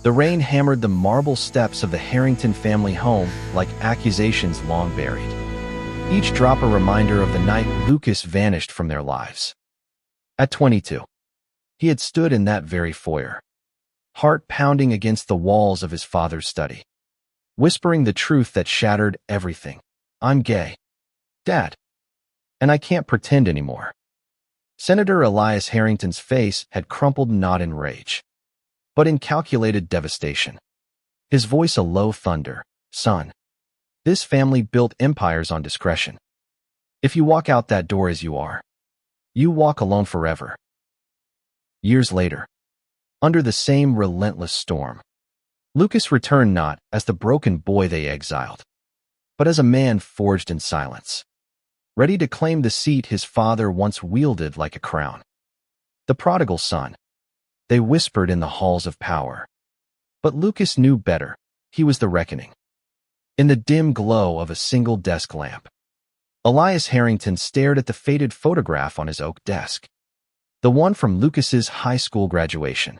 The rain hammered the marble steps of the Harrington family home like accusations long buried. Each drop a reminder of the night Lucas vanished from their lives. At 22, he had stood in that very foyer, heart pounding against the walls of his father's study, whispering the truth that shattered everything. I'm gay, Dad, and I can't pretend anymore. Senator Elias Harrington's face had crumpled not in rage, but in calculated devastation. His voice a low thunder. Son, this family built empires on discretion. If you walk out that door as you are, you walk alone forever. Years later, under the same relentless storm, Lucas returned not as the broken boy they exiled, but as a man forged in silence, ready to claim the seat his father once wielded like a crown. The prodigal son, they whispered in the halls of power. But Lucas knew better. He was the reckoning. In the dim glow of a single desk lamp, Elias Harrington stared at the faded photograph on his oak desk, the one from Lucas's high school graduation.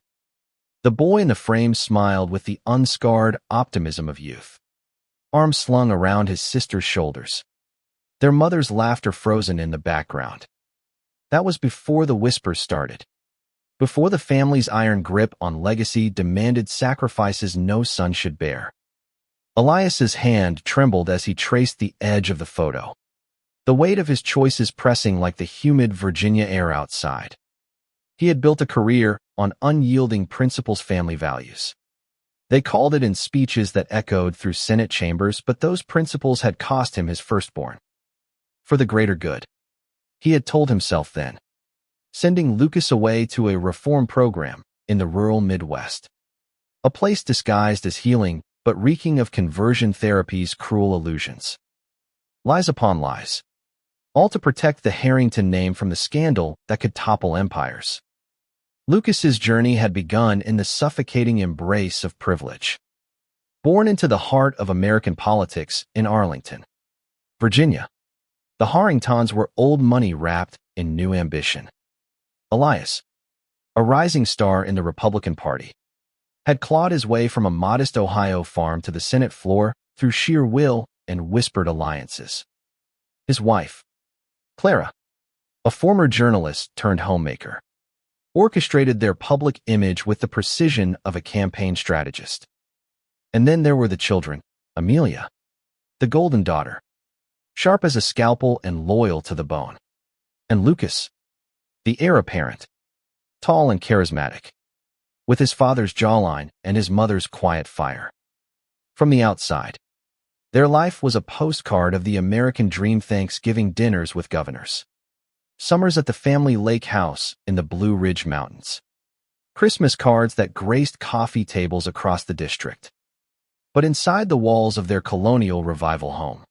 The boy in the frame smiled with the unscarred optimism of youth, arms slung around his sister's shoulders, their mother's laughter frozen in the background. That was before the whispers started, before the family's iron grip on legacy demanded sacrifices no son should bear. Elias's hand trembled as he traced the edge of the photo, the weight of his choices pressing like the humid Virginia air outside. He had built a career on unyielding principles, family values. They called it in speeches that echoed through Senate chambers, but those principles had cost him his firstborn. For the greater good, he had told himself then, sending Lucas away to a reform program in the rural Midwest, a place disguised as healing but reeking of conversion therapy's cruel illusions. Lies upon lies, all to protect the Harrington name from the scandal that could topple empires. Lucas's journey had begun in the suffocating embrace of privilege. Born into the heart of American politics in Arlington, Virginia, the Harringtons were old money wrapped in new ambition. Elias, a rising star in the Republican Party, had clawed his way from a modest Ohio farm to the Senate floor through sheer will and whispered alliances. His wife, Clara, a former journalist turned homemaker, orchestrated their public image with the precision of a campaign strategist. And then there were the children, Amelia, the golden daughter, sharp as a scalpel and loyal to the bone, and Lucas, the heir apparent, tall and charismatic, with his father's jawline and his mother's quiet fire. From the outside, their life was a postcard of the American dream: Thanksgiving dinners with governors, summers at the family lake house in the Blue Ridge Mountains, Christmas cards that graced coffee tables across the district. But inside the walls of their colonial revival home,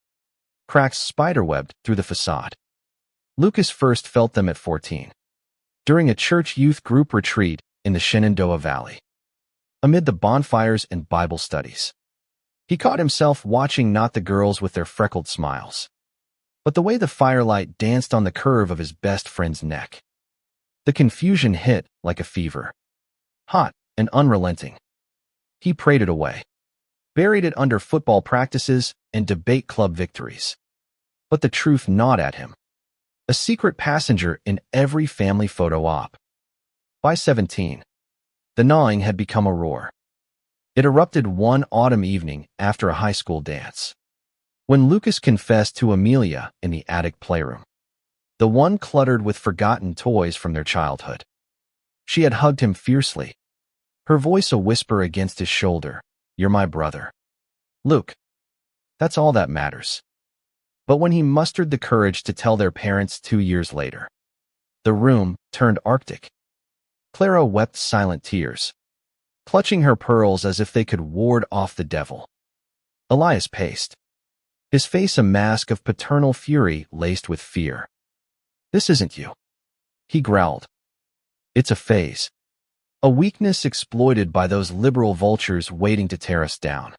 cracks spiderwebbed through the facade. Lucas first felt them at 14, during a church youth group retreat in the Shenandoah Valley. Amid the bonfires and Bible studies, he caught himself watching not the girls with their freckled smiles, but the way the firelight danced on the curve of his best friend's neck. The confusion hit like a fever, hot and unrelenting. He prayed it away, buried it under football practices and debate club victories. But the truth gnawed at him, a secret passenger in every family photo op. By 17, the gnawing had become a roar. It erupted one autumn evening after a high school dance, when Lucas confessed to Amelia in the attic playroom, the one cluttered with forgotten toys from their childhood. She had hugged him fiercely, her voice a whisper against his shoulder. "You're my brother, Luke. That's all that matters." But when he mustered the courage to tell their parents 2 years later, the room turned arctic. Clara wept silent tears, clutching her pearls as if they could ward off the devil. Elias paced, his face a mask of paternal fury laced with fear. "This isn't you," he growled. "It's a phase. A weakness exploited by those liberal vultures waiting to tear us down.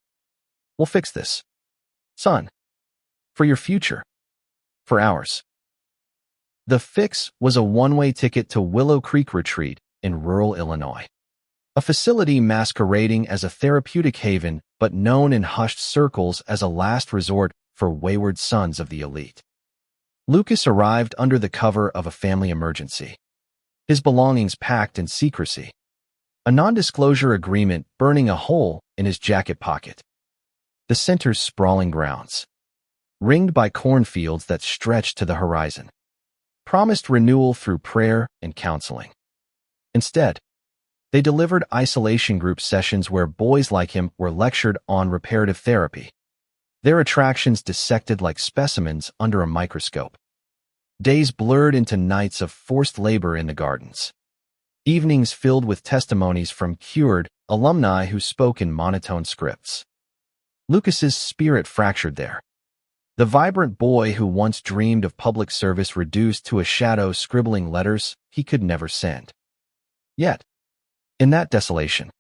We'll fix this, son. For your future. For ours." The fix was a one-way ticket to Willow Creek Retreat in rural Illinois, a facility masquerading as a therapeutic haven but known in hushed circles as a last resort for wayward sons of the elite. Lucas arrived under the cover of a family emergency, his belongings packed in secrecy, a non-disclosure agreement burning a hole in his jacket pocket. The center's sprawling grounds, ringed by cornfields that stretched to the horizon, promised renewal through prayer and counseling. Instead, they delivered isolation group sessions where boys like him were lectured on reparative therapy, their attractions dissected like specimens under a microscope. Days blurred into nights of forced labor in the gardens, evenings filled with testimonies from cured alumni who spoke in monotone scripts. Lucas's spirit fractured there. The vibrant boy who once dreamed of public service reduced to a shadow scribbling letters he could never send. Yet, in that desolation,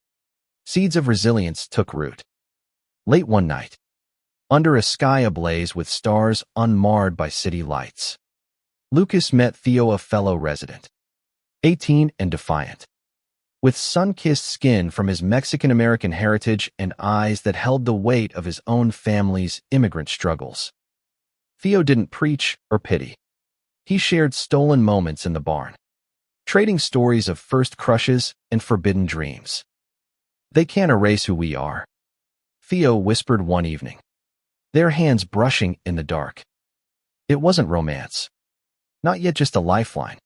seeds of resilience took root. Late one night, under a sky ablaze with stars unmarred by city lights, Lucas met Theo, a fellow resident, 18 and defiant, with sun-kissed skin from his Mexican-American heritage and eyes that held the weight of his own family's immigrant struggles. Theo didn't preach or pity. He shared stolen moments in the barn, trading stories of first crushes and forbidden dreams. "They can't erase who we are," Theo whispered one evening, their hands brushing in the dark. It wasn't romance, not yet just a lifeline,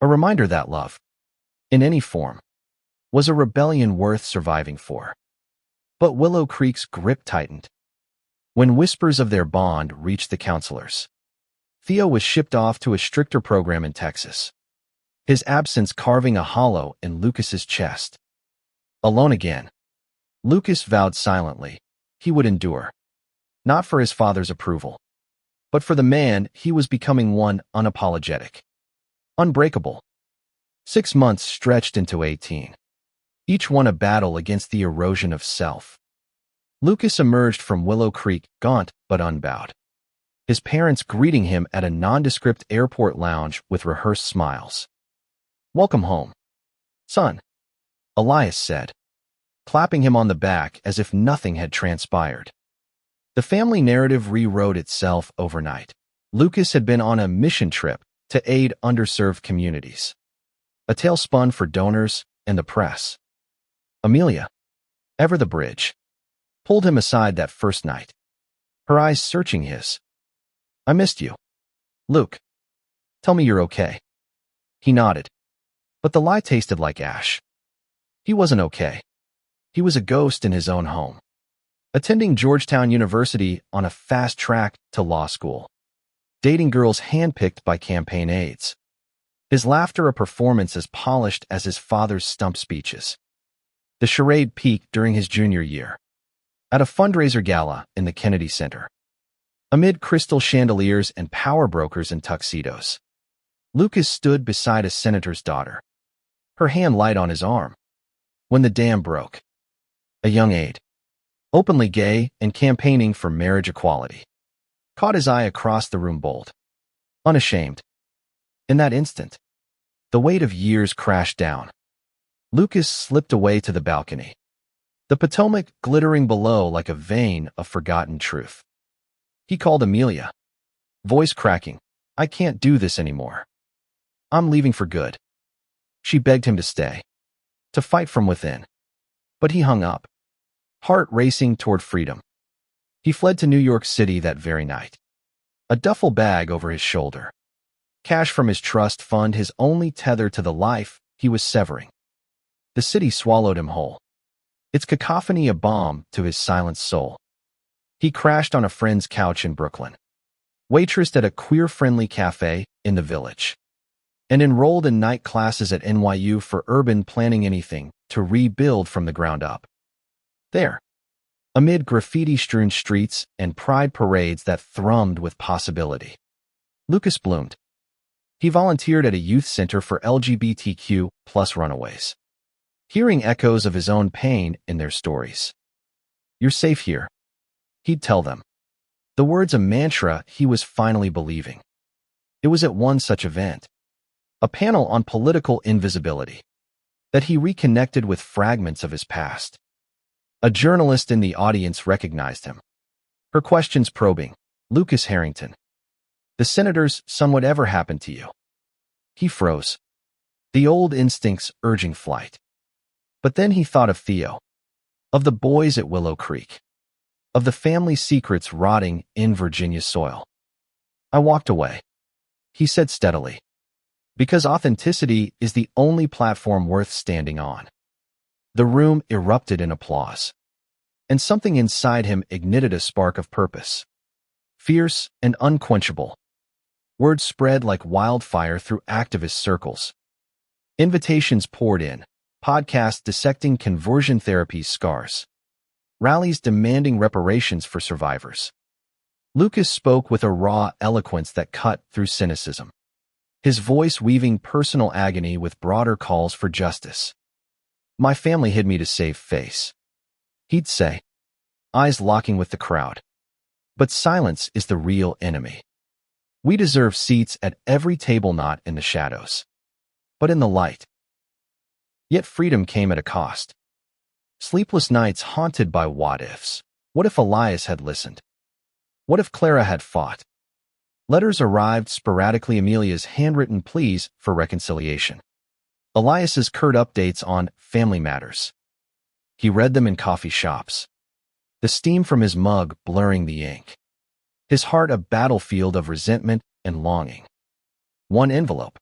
a reminder that love, in any form, was a rebellion worth surviving for. But Willow Creek's grip tightened. When whispers of their bond reached the counselors, Theo was shipped off to a stricter program in Texas, his absence carving a hollow in Lucas's chest. Alone again, Lucas vowed silently he would endure, not for his father's approval, but for the man he was becoming, one unapologetic, unbreakable. 6 months stretched into 18, each one a battle against the erosion of self. Lucas emerged from Willow Creek gaunt but unbowed, his parents greeting him at a nondescript airport lounge with rehearsed smiles. "Welcome home, son," Elias said, clapping him on the back as if nothing had transpired. The family narrative rewrote itself overnight. Lucas had been on a mission trip to aid underserved communities, a tale spun for donors and the press. Amelia, ever the bridge, pulled him aside that first night, her eyes searching his. "I missed you, Luke. Tell me you're okay." He nodded, but the lie tasted like ash. He wasn't okay. He was a ghost in his own home, attending Georgetown University on a fast track to law school, dating girls handpicked by campaign aides, his laughter a performance as polished as his father's stump speeches. The charade peaked during his junior year, at a fundraiser gala in the Kennedy Center. Amid crystal chandeliers and power brokers in tuxedos, Lucas stood beside a senator's daughter, her hand light on his arm, when the dam broke. A young aide, openly gay and campaigning for marriage equality, caught his eye across the room, bold, unashamed. In that instant, the weight of years crashed down. Lucas slipped away to the balcony, the Potomac glittering below like a vein of forgotten truth. He called Amelia, voice cracking, "I can't do this anymore. I'm leaving for good." She begged him to stay, to fight from within. But he hung up, heart racing toward freedom. He fled to New York City that very night, a duffel bag over his shoulder, cash from his trust fund, his only tether to the life he was severing. The city swallowed him whole, its cacophony a balm to his silenced soul. He crashed on a friend's couch in Brooklyn, waitressed at a queer-friendly cafe in the Village, and enrolled in night classes at NYU for urban planning, anything to rebuild from the ground up. There, amid graffiti-strewn streets and pride parades that thrummed with possibility, Lucas bloomed. He volunteered at a youth center for LGBTQ plus runaways, hearing echoes of his own pain in their stories. "You're safe here," he'd tell them, the words a mantra he was finally believing. It was at one such event, a panel on political invisibility, that he reconnected with fragments of his past. A journalist in the audience recognized him. Her questions probing, "Lucas Harrington, the senator's son, whatever happened to you?" He froze, the old instincts urging flight. But then he thought of Theo, of the boys at Willow Creek, of the family secrets rotting in Virginia soil. "I walked away," he said steadily, "because authenticity is the only platform worth standing on." The room erupted in applause, and something inside him ignited a spark of purpose. Fierce and unquenchable, words spread like wildfire through activist circles. Invitations poured in, podcasts dissecting conversion therapy's scars, rallies demanding reparations for survivors. Lucas spoke with a raw eloquence that cut through cynicism, his voice weaving personal agony with broader calls for justice. "My family hid me to save face," he'd say, eyes locking with the crowd. "But silence is the real enemy. We deserve seats at every table, not in the shadows, but in the light." Yet freedom came at a cost. Sleepless nights haunted by what-ifs. What if Elias had listened? What if Clara had fought? Letters arrived sporadically, Amelia's handwritten pleas for reconciliation, Elias's curt updates on family matters. He read them in coffee shops, the steam from his mug blurring the ink, his heart a battlefield of resentment and longing. One envelope,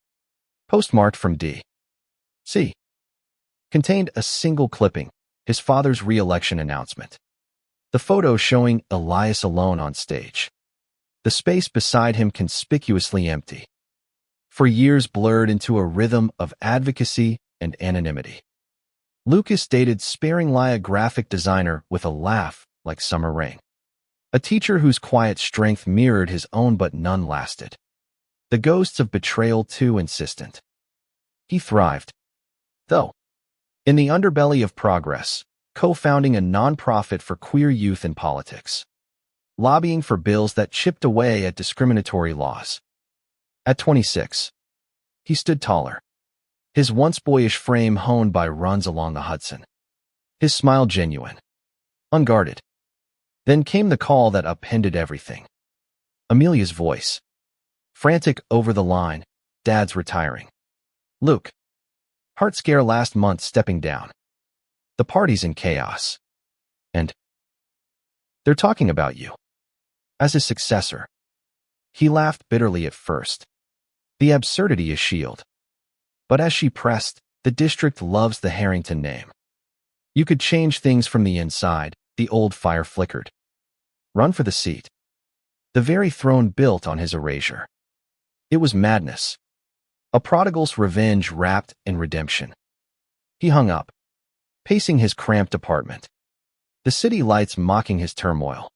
postmarked from D.C., contained a single clipping, his father's re-election announcement. The photo showing Elias alone on stage, the space beside him conspicuously empty, for years blurred into a rhythm of advocacy and anonymity. Lucas dated sparingly, a graphic designer with a laugh like summer rain, a teacher whose quiet strength mirrored his own, but none lasted. The ghosts of betrayal too insistent. He thrived, though, in the underbelly of progress, co-founding a nonprofit for queer youth in politics, lobbying for bills that chipped away at discriminatory laws. At 26, he stood taller, his once boyish frame honed by runs along the Hudson, his smile genuine, unguarded. Then came the call that upended everything. Amelia's voice, frantic over the line, "Dad's retiring. Luke. Heart scare last month, stepping down. The party's in chaos. And they're talking about you as his successor." He laughed bitterly at first. The absurdity is shield. But as she pressed, "The district loves the Harrington name. You could change things from the inside," the old fire flickered. "Run for the seat." The very throne built on his erasure. It was madness. A prodigal's revenge wrapped in redemption. He hung up, pacing his cramped apartment, the city lights mocking his turmoil.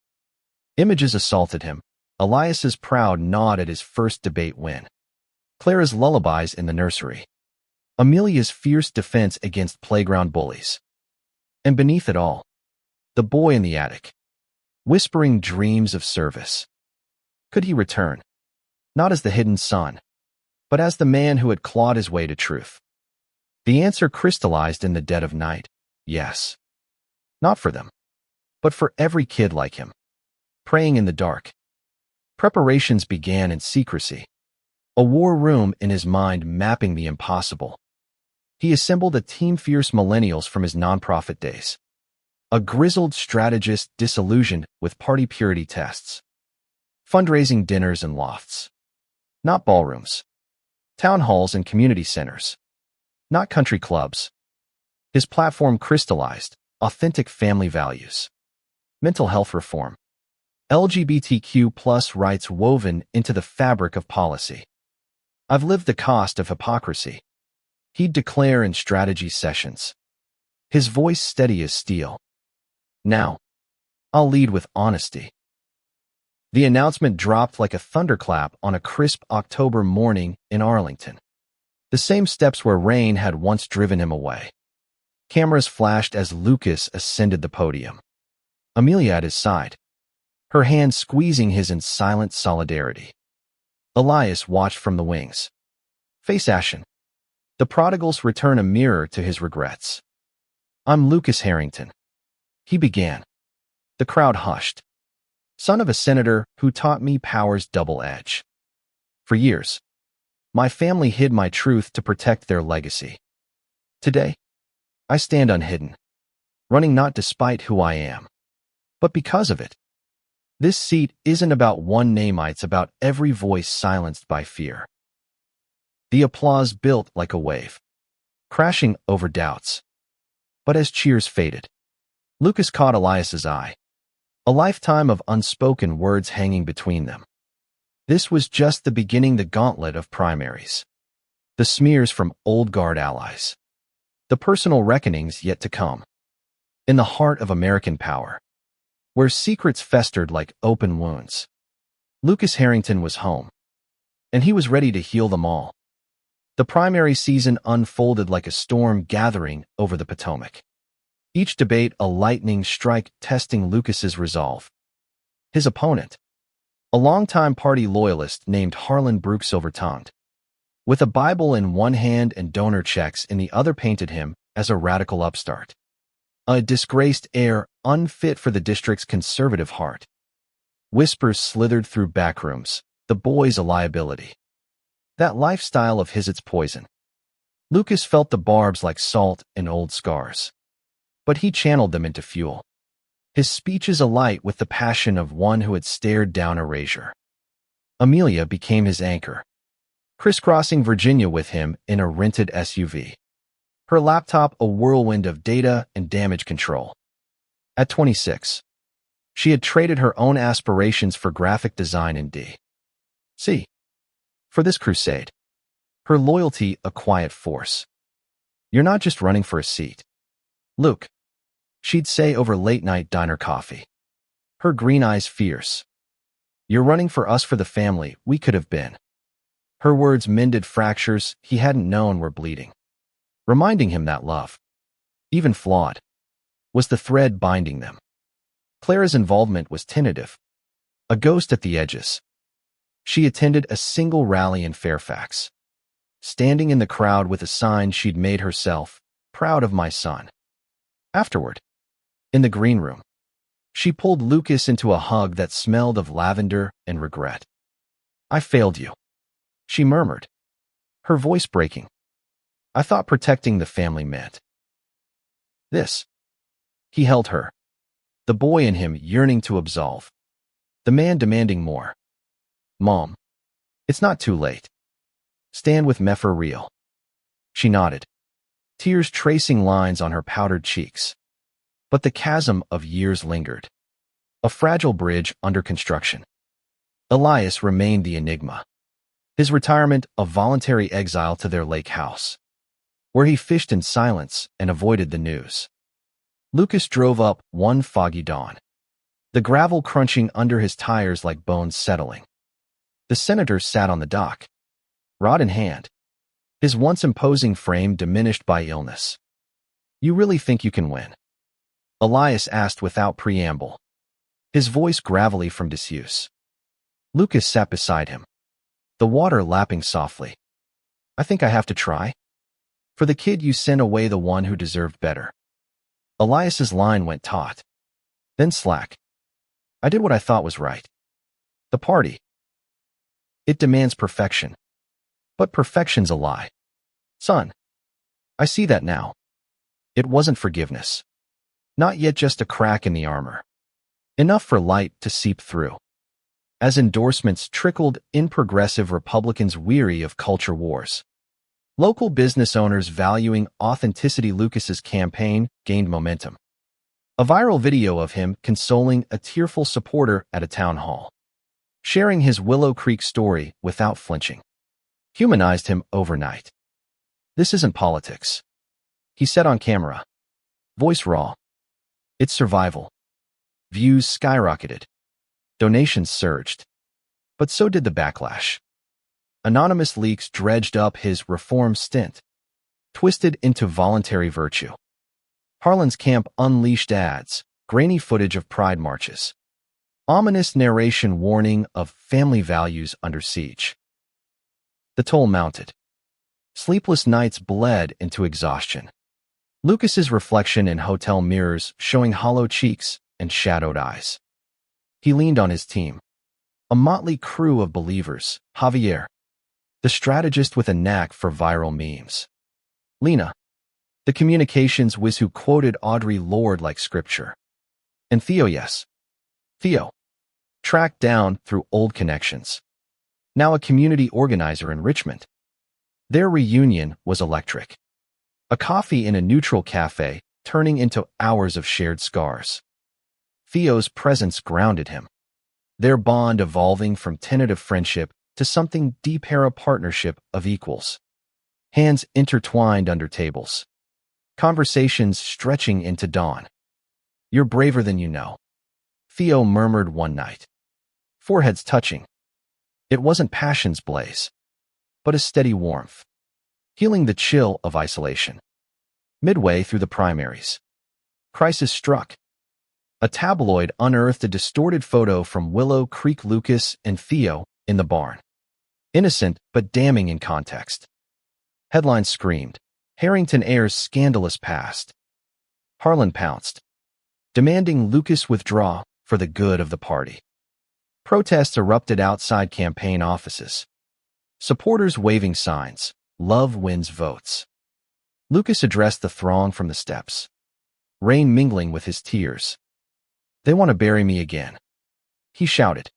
Images assaulted him, Elias's proud nod at his first debate win, Clara's lullabies in the nursery, Amelia's fierce defense against playground bullies. And beneath it all, the boy in the attic, whispering dreams of service. Could he return? Not as the hidden son, but as the man who had clawed his way to truth. The answer crystallized in the dead of night: yes. Not for them, but for every kid like him, praying in the dark. Preparations began in secrecy, a war room in his mind mapping the impossible. He assembled a team, fierce millennials from his nonprofit days, a grizzled strategist disillusioned with party purity tests, fundraising dinners and lofts, not ballrooms, town halls and community centers, not country clubs. His platform crystallized authentic family values, mental health reform, LGBTQ plus rights woven into the fabric of policy. "I've lived the cost of hypocrisy," he'd declare in strategy sessions, his voice steady as steel. "Now, I'll lead with honesty." The announcement dropped like a thunderclap on a crisp October morning in Arlington, the same steps where rain had once driven him away. Cameras flashed as Lucas ascended the podium, Amelia at his side, her hand squeezing his in silent solidarity. Elias watched from the wings, face ashen, The prodigals return a mirror to his regrets. "I'm Lucas Harrington," he began. The crowd hushed. "Son of a senator who taught me power's double edge. For years, my family hid my truth to protect their legacy. Today, I stand unhidden, running not despite who I am, but because of it. This seat isn't about one name, it's about every voice silenced by fear." The applause built like a wave, crashing over doubts. But as cheers faded, Lucas caught Elias's eye, a lifetime of unspoken words hanging between them. This was just the beginning, the gauntlet of primaries, the smears from old guard allies, the personal reckonings yet to come. In the heart of American power, where secrets festered like open wounds, Lucas Harrington was home, and he was ready to heal them all. The primary season unfolded like a storm gathering over the Potomac. Each debate a lightning strike testing Lucas's resolve. His opponent, a longtime party loyalist named Harlan Brooke Silver-tongued, with a Bible in one hand and donor checks in the other, painted him as a radical upstart, a disgraced heir unfit for the district's conservative heart. Whispers slithered through backrooms, the boy's a liability. That lifestyle of his, it's poison. Lucas felt the barbs like salt and old scars, but he channeled them into fuel. His speeches alight with the passion of one who had stared down erasure. Amelia became his anchor, crisscrossing Virginia with him in a rented SUV, her laptop a whirlwind of data and damage control. At 26, she had traded her own aspirations for graphic design in D.C. For this crusade, her loyalty a quiet force. "You're not just running for a seat, Luke," she'd say over late-night diner coffee, her green eyes fierce. "You're running for us, for the family we could have been." Her words mended fractures he hadn't known were bleeding, reminding him that love, even flawed, was the thread binding them. Clara's involvement was tentative, a ghost at the edges. She attended a single rally in Fairfax, standing in the crowd with a sign she'd made herself, "Proud of my son." Afterward, in the green room, she pulled Lucas into a hug that smelled of lavender and regret. "I failed you," she murmured, her voice breaking. "I thought protecting the family meant this." He held her, the boy in him yearning to absolve, the man demanding more. "Mom, it's not too late. Stand with me for real." She nodded, tears tracing lines on her powdered cheeks. But the chasm of years lingered, a fragile bridge under construction. Elias remained the enigma, his retirement a voluntary exile to their lake house, where he fished in silence and avoided the news. Lucas drove up one foggy dawn, the gravel crunching under his tires like bones settling. The senator sat on the dock, rod in hand, his once imposing frame diminished by illness. "You really think you can win?" Elias asked without preamble, his voice gravelly from disuse. Lucas sat beside him, the water lapping softly. "I think I have to try. For the kid you sent away, the one who deserved better." Elias's line went taut, then slack. "I did what I thought was right. The party, it demands perfection. But perfection's a lie. Son, I see that now. It wasn't forgiveness. Not yet, just a crack in the armor. Enough for light to seep through." As endorsements trickled in, progressive Republicans weary of culture wars, local business owners valuing authenticity, Lucas's campaign gained momentum. A viral video of him consoling a tearful supporter at a town hall, sharing his Willow Creek story without flinching, humanized him overnight. "This isn't politics," he said on camera, voice raw. "It's survival." Views skyrocketed. Donations surged. But so did the backlash. Anonymous leaks dredged up his reform stint, twisted into voluntary virtue. Harlan's camp unleashed ads, grainy footage of pride marches, ominous narration warning of family values under siege. The toll mounted. Sleepless nights bled into exhaustion. Lucas's reflection in hotel mirrors showing hollow cheeks and shadowed eyes. He leaned on his team. A motley crew of believers, Javier, the strategist with a knack for viral memes. Lena, the communications whiz who quoted Audre Lorde like scripture. And Theo, yes. Theo, tracked down through old connections. Now a community organizer in Richmond. Their reunion was electric. A coffee in a neutral cafe turning into hours of shared scars. Theo's presence grounded him. Their bond evolving from tentative friendship to something deeper, a partnership of equals. Hands intertwined under tables. Conversations stretching into dawn. You're braver than you know, Theo murmured one night. Foreheads touching. It wasn't passion's blaze, but a steady warmth, healing the chill of isolation. Midway through the primaries, crisis struck. A tabloid unearthed a distorted photo from Willow Creek. Lucas and Theo in the barn. Innocent but damning in context. Headlines screamed, Harrington heirs scandalous past. Harlan pounced, demanding Lucas withdraw for the good of the party. Protests erupted outside campaign offices. Supporters waving signs, love wins votes. Lucas addressed the throng from the steps, rain mingling with his tears. They want to bury me again, he shouted,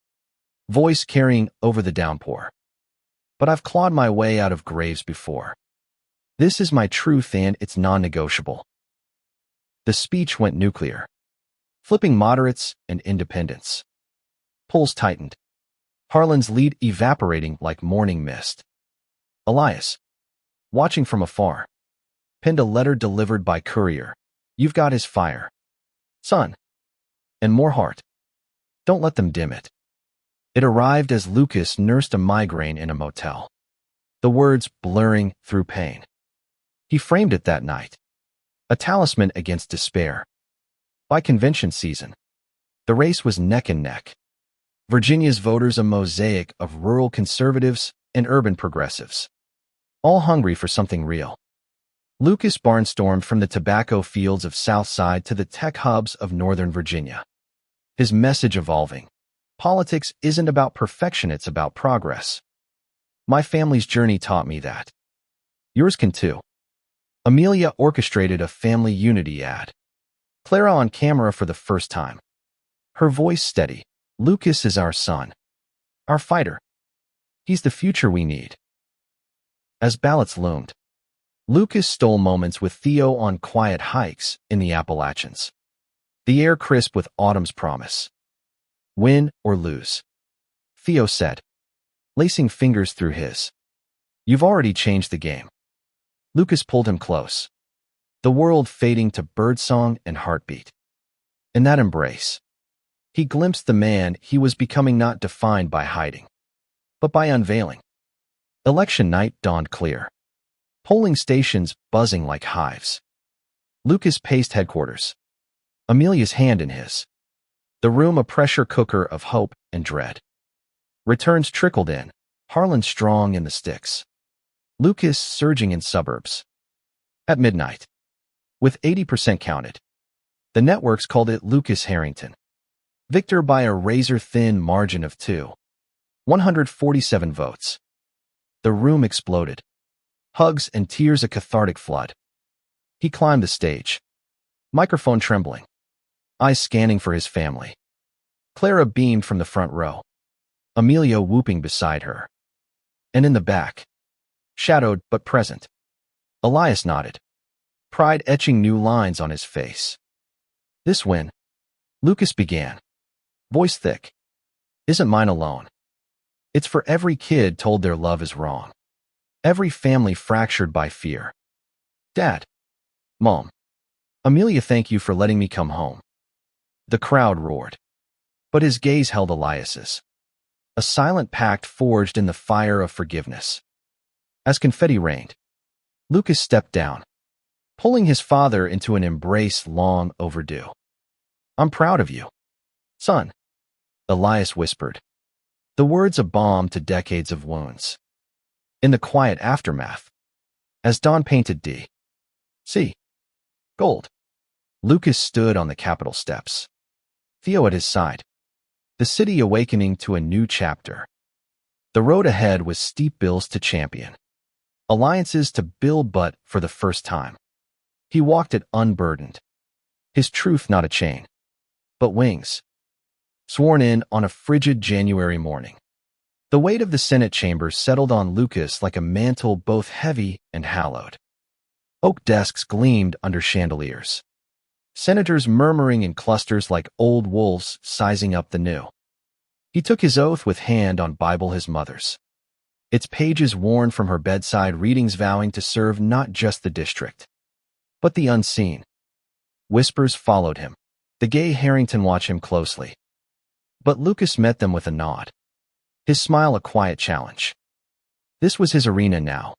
voice carrying over the downpour. But I've clawed my way out of graves before. This is my truth and it's non-negotiable. The speech went nuclear, flipping moderates and independents. Pulls tightened. Harlan's lead evaporating like morning mist. Elias, watching from afar, penned a letter delivered by courier. You've got his fire, son. And more heart. Don't let them dim it. It arrived as Lucas nursed a migraine in a motel. The words blurring through pain. He framed it that night. A talisman against despair. By convention season, the race was neck and neck. Virginia's voters a mosaic of rural conservatives and urban progressives, all hungry for something real. Lucas barnstormed from the tobacco fields of South Side to the tech hubs of Northern Virginia. His message evolving. Politics isn't about perfection, it's about progress. My family's journey taught me that. Yours can too. Amelia orchestrated a family unity ad. Clara on camera for the first time. Her voice steady. Lucas is our son. Our fighter. He's the future we need. As ballots loomed, Lucas stole moments with Theo on quiet hikes in the Appalachians. The air crisp with autumn's promise. Win or lose, Theo said, lacing fingers through his. You've already changed the game. Lucas pulled him close, the world fading to birdsong and heartbeat. In that embrace, he glimpsed the man he was becoming, not defined by hiding, but by unveiling. Election night dawned clear. Polling stations buzzing like hives. Lucas paced headquarters, Amelia's hand in his. The room a pressure cooker of hope and dread. Returns trickled in, Harlan strong in the sticks. Lucas surging in suburbs. At midnight, with 80% counted, the networks called it Lucas Harrington. Victor by a razor-thin margin of 147 votes. The room exploded. Hugs and tears, a cathartic flood. He climbed the stage, microphone trembling, eyes scanning for his family. Clara beamed from the front row, Amelia whooping beside her. And in the back, shadowed but present, Elias nodded, pride etching new lines on his face. This win, Lucas began, voice thick, isn't mine alone. It's for every kid told their love is wrong. Every family fractured by fear. Dad, Mom, Amelia, thank you for letting me come home. The crowd roared, but his gaze held Elias's. A silent pact forged in the fire of forgiveness. As confetti rained, Lucas stepped down, pulling his father into an embrace long overdue. I'm proud of you, son, Elias whispered, the words a balm to decades of wounds. In the quiet aftermath, As dawn painted D.C. gold, Lucas stood on the Capitol steps, Theo at his side, the city awakening to a new chapter. The road ahead was steep bills to champion, alliances to build, but for the first time, he walked it unburdened. His truth not a chain, but wings. Sworn in on a frigid January morning, the weight of the Senate chamber settled on Lucas like a mantle both heavy and hallowed. Oak desks gleamed under chandeliers, senators murmuring in clusters like old wolves sizing up the new. He took his oath with hand on Bible his mother's, its pages worn from her bedside readings, vowing to serve not just the district, but the unseen. Whispers followed him. The gay Harrington watched him closely. But Lucas met them with a nod, his smile a quiet challenge. This was his arena now,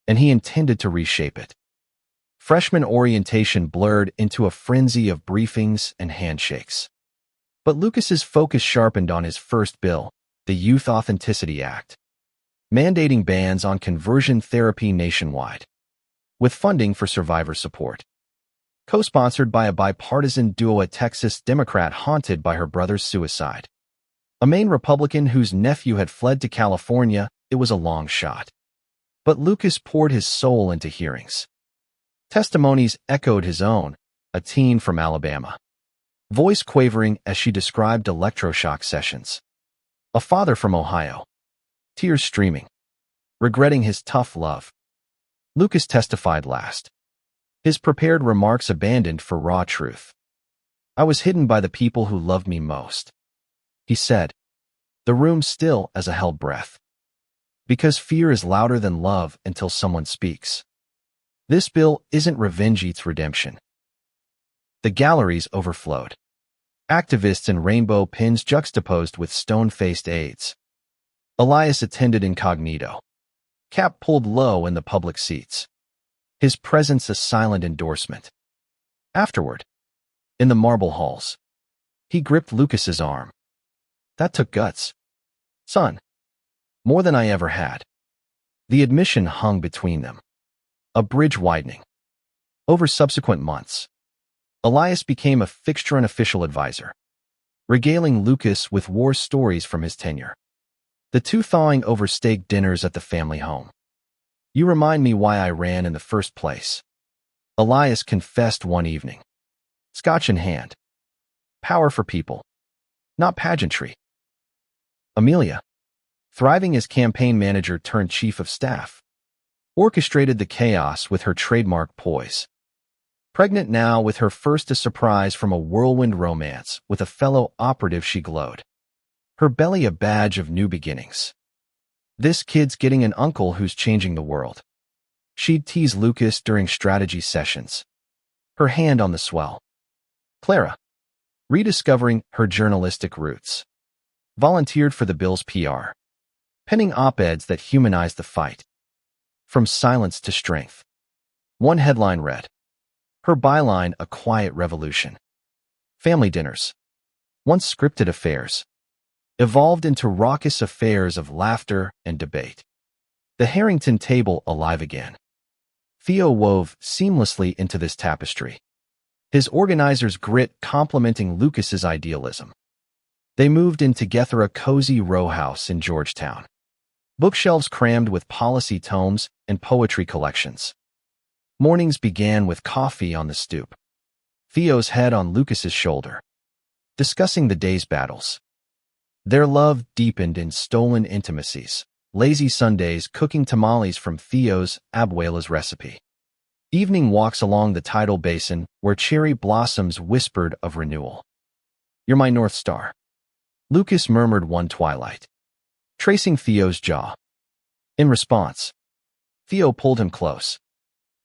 and he intended to reshape it. Freshman orientation blurred into a frenzy of briefings and handshakes. But Lucas's focus sharpened on his first bill, the Youth Authenticity Act, mandating bans on conversion therapy nationwide, with funding for survivor support. Co-sponsored by a bipartisan duo, a Texas Democrat haunted by her brother's suicide, a Maine Republican whose nephew had fled to California. It was a long shot. But Lucas poured his soul into hearings. Testimonies echoed his own, a teen from Alabama, voice quavering as she described electroshock sessions. A father from Ohio, tears streaming, regretting his tough love. Lucas testified last, his prepared remarks abandoned for raw truth. I was hidden by the people who loved me most, he said, the room still as a held breath. Because fear is louder than love until someone speaks. This bill isn't revenge, it's redemption. The galleries overflowed. Activists in rainbow pins juxtaposed with stone-faced aides. Elias attended incognito, cap pulled low in the public seats, his presence a silent endorsement. Afterward, in the marble halls, he gripped Lucas's arm. That took guts, son. More than I ever had. The admission hung between them, a bridge widening. Over subsequent months, Elias became a fixture and official advisor, regaling Lucas with war stories from his tenure. The two thawing over steak dinners at the family home. You remind me why I ran in the first place, Elias confessed one evening. Scotch in hand. Power for people, not pageantry. Amelia, thriving as campaign manager turned chief of staff, orchestrated the chaos with her trademark poise. Pregnant now with her first, a surprise from a whirlwind romance with a fellow operative, she glowed, her belly a badge of new beginnings. This kid's getting an uncle who's changing the world. She'd tease Lucas during strategy sessions, her hand on the swell. Clara, rediscovering her journalistic roots, volunteered for the bill's PR, penning op-eds that humanized the fight. From silence to strength. One headline read, her byline, a quiet revolution. Family dinners, once scripted affairs, evolved into raucous affairs of laughter and debate. The Harrington table alive again. Theo wove seamlessly into this tapestry, his organizer's grit complementing Lucas's idealism. They moved in together, a cozy row house in Georgetown, bookshelves crammed with policy tomes and poetry collections. Mornings began with coffee on the stoop, Theo's head on Lucas's shoulder, discussing the day's battles. Their love deepened in stolen intimacies, lazy Sundays cooking tamales from Theo's abuela's recipe. Evening walks along the tidal basin where cherry blossoms whispered of renewal. You're my North Star, Lucas murmured one twilight, tracing Theo's jaw. In response, Theo pulled him close,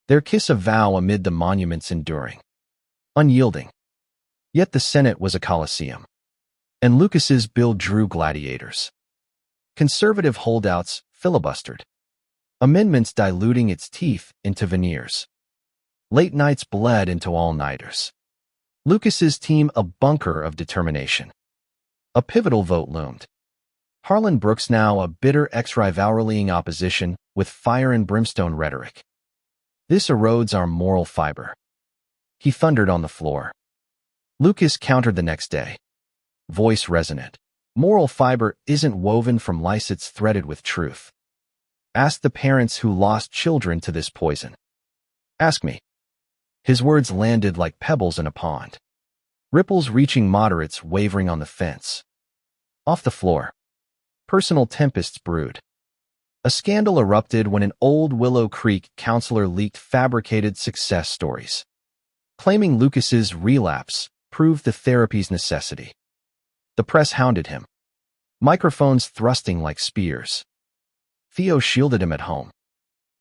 their kiss a vow amid the monuments enduring. Unyielding. Yet the Senate was a coliseum, and Lucas's bill drew gladiators. Conservative holdouts filibustered, amendments diluting its teeth into veneers. Late nights bled into all-nighters. Lucas's team a bunker of determination. A pivotal vote loomed. Harlan Brooks now a bitter ex-rivaling opposition with fire and brimstone rhetoric. This erodes our moral fiber. He thundered on the floor. Lucas countered the next day. Voice resonant. Moral fiber isn't woven from lice, it's threaded with truth. Ask the parents who lost children to this poison. Ask me. His words landed like pebbles in a pond. Ripples reaching moderates wavering on the fence. Off the floor. Personal tempests brewed. A scandal erupted when an old Willow Creek counselor leaked fabricated success stories. Claiming Lucas's relapse proved the therapy's necessity. The press hounded him. Microphones thrusting like spears. Theo shielded him at home,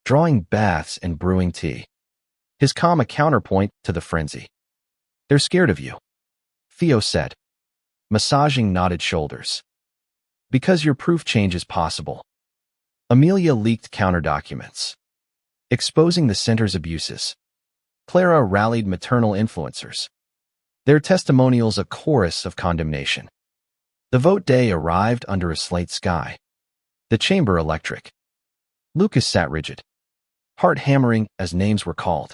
drawing baths and brewing tea. His calm a counterpoint to the frenzy. They're scared of you, Theo said, massaging knotted shoulders. Because your proof change is possible. Amelia leaked counter-documents, exposing the center's abuses. Clara rallied maternal influencers. Their testimonials a chorus of condemnation. The vote day arrived under a slate sky. The chamber electric. Lucas sat rigid, heart hammering as names were called.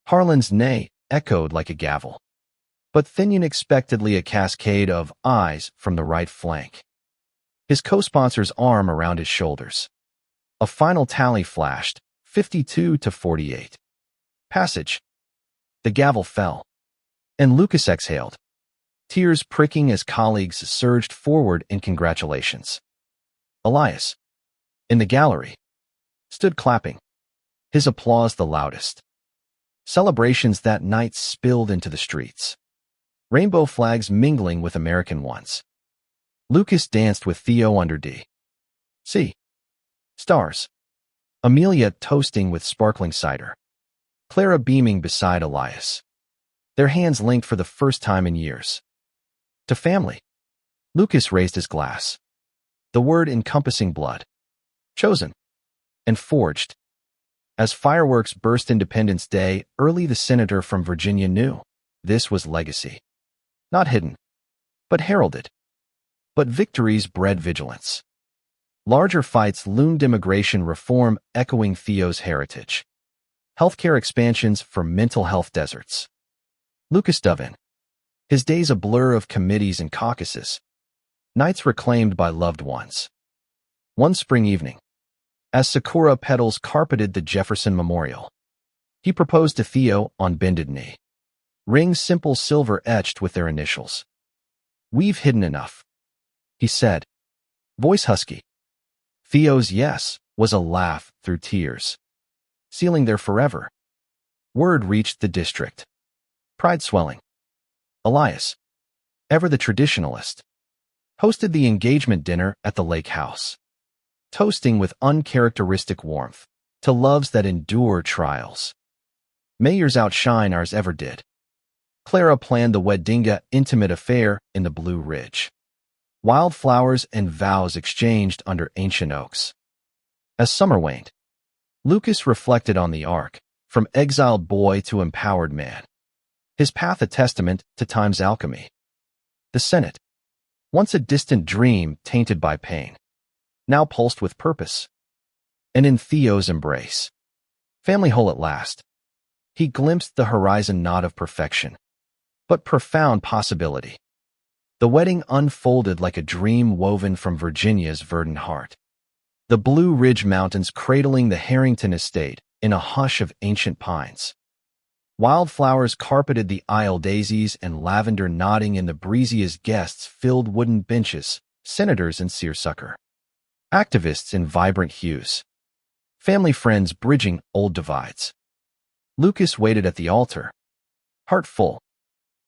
Harlan's neigh echoed like a gavel. But then unexpectedly a cascade of eyes from the right flank. His co-sponsor's arm around his shoulders. A final tally flashed, 52-48. Passage. The gavel fell. And Lucas exhaled, tears pricking as colleagues surged forward in congratulations. Elias, in the gallery, stood clapping, his applause the loudest. Celebrations that night spilled into the streets, rainbow flags mingling with American ones. Lucas danced with Theo under D.C. stars. Amelia toasting with sparkling cider. Clara beaming beside Elias. Their hands linked for the first time in years. To family. Lucas raised his glass. The word encompassing blood. Chosen. And forged. As fireworks burst Independence Day, early the senator from Virginia knew this was legacy. Not hidden, but heralded. But victories bred vigilance. Larger fights loomed, immigration reform echoing Theo's heritage. Healthcare expansions for mental health deserts. Lucas dove in. His days a blur of committees and caucuses. Nights reclaimed by loved ones. One spring evening, as sakura petals carpeted the Jefferson Memorial, he proposed to Theo on bended knee. Rings simple silver etched with their initials. We've hidden enough, he said, voice husky. Theo's yes was a laugh through tears, sealing their forever. Word reached the district. Pride swelling. Elias, ever the traditionalist, hosted the engagement dinner at the lake house, toasting with uncharacteristic warmth to loves that endure trials. May yours outshine ours ever did. Clara planned the weddinga intimate affair in the Blue Ridge. Wildflowers and vows exchanged under ancient oaks. As summer waned, Lucas reflected on the arc, from exiled boy to empowered man. His path a testament to time's alchemy. The Senate, once a distant dream tainted by pain, now pulsed with purpose. And in Theo's embrace, family whole at last, he glimpsed the horizon not of perfection, but profound possibility. The wedding unfolded like a dream woven from Virginia's verdant heart. The Blue Ridge Mountains cradling the Harrington estate in a hush of ancient pines. Wildflowers carpeted the aisle, daisies and lavender nodding in the breezy as guests filled wooden benches, senators in seersucker. Activists in vibrant hues. Family friends bridging old divides. Lucas waited at the altar, heart full.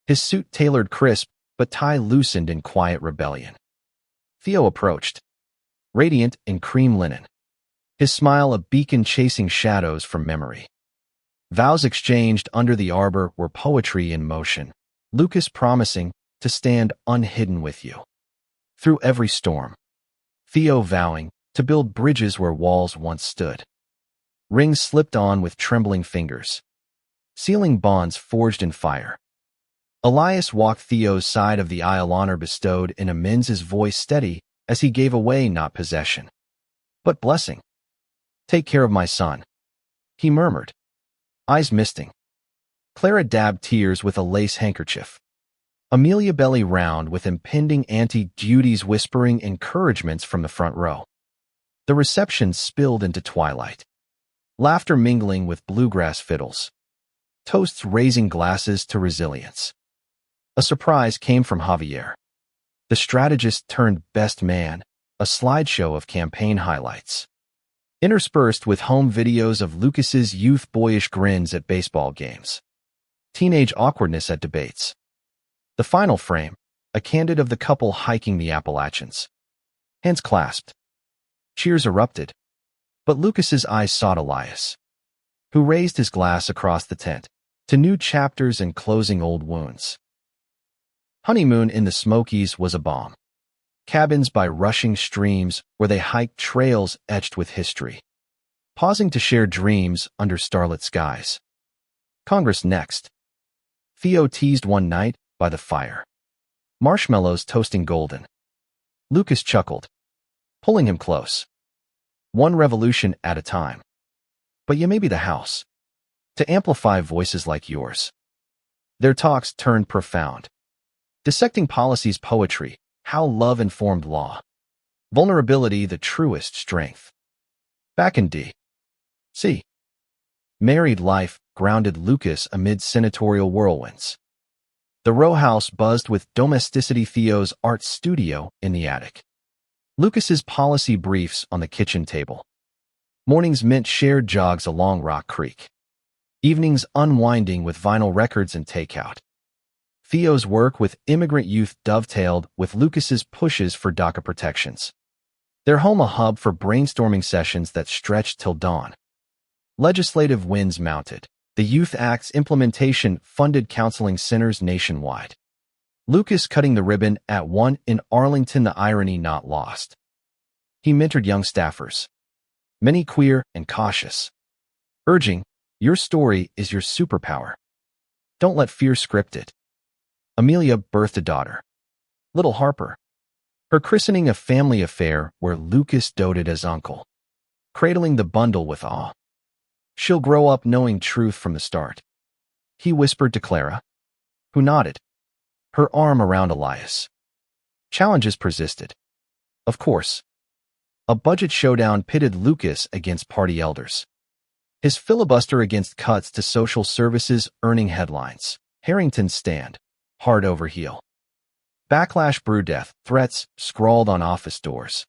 His suit tailored crisp, but tie loosened in quiet rebellion. Theo approached, radiant in cream linen, his smile a beacon chasing shadows from memory. Vows exchanged under the arbor were poetry in motion, Lucas promising to stand unhidden with you through every storm. Theo vowing to build bridges where walls once stood. Rings slipped on with trembling fingers, sealing bonds forged in fire. Elias walked Theo's side of the aisle, honor bestowed in amends, his voice steady as he gave away not possession, but blessing. Take care of my son, he murmured, eyes misting. Clara dabbed tears with a lace handkerchief. Amelia belly round with impending anti-duties whispering encouragements from the front row. The reception spilled into twilight. Laughter mingling with bluegrass fiddles. Toasts raising glasses to resilience. A surprise came from Javier. The strategist turned best man, a slideshow of campaign highlights. Interspersed with home videos of Lucas's youth boyish grins at baseball games. Teenage awkwardness at debates. The final frame, a candid of the couple hiking the Appalachians. Hands clasped. Cheers erupted. But Lucas's eyes sought Elias, who raised his glass across the tent, to new chapters and closing old wounds. Honeymoon in the Smokies was a bomb. Cabins by rushing streams where they hiked trails etched with history. Pausing to share dreams under starlit skies. Congress next. Theo teased one night by the fire. Marshmallows toasting golden. Lucas chuckled, pulling him close. One revolution at a time. But you may be the house. To amplify voices like yours. Their talks turned profound. Dissecting policy's poetry, how love informed law. Vulnerability the truest strength. Back in D.C. Married life grounded Lucas amid senatorial whirlwinds. The row house buzzed with domesticity. Theo's art studio in the attic. Lucas's policy briefs on the kitchen table. Mornings meant shared jogs along Rock Creek. Evenings unwinding with vinyl records and takeout. Theo's work with immigrant youth dovetailed with Lucas's pushes for DACA protections. Their home a hub for brainstorming sessions that stretched till dawn. Legislative wins mounted. The Youth Act's implementation funded counseling centers nationwide. Lucas cutting the ribbon at one in Arlington, the irony not lost. He mentored young staffers, many queer and cautious, urging, your story is your superpower. Don't let fear script it. Amelia birthed a daughter, little Harper. Her christening a family affair where Lucas doted as uncle, cradling the bundle with awe. She'll grow up knowing truth from the start. He whispered to Clara, who nodded, her arm around Elias. Challenges persisted. Of course. A budget showdown pitted Lucas against party elders. His filibuster against cuts to social services earning headlines. Harrington's stand, hard over heel. Backlash brew death threats scrawled on office doors.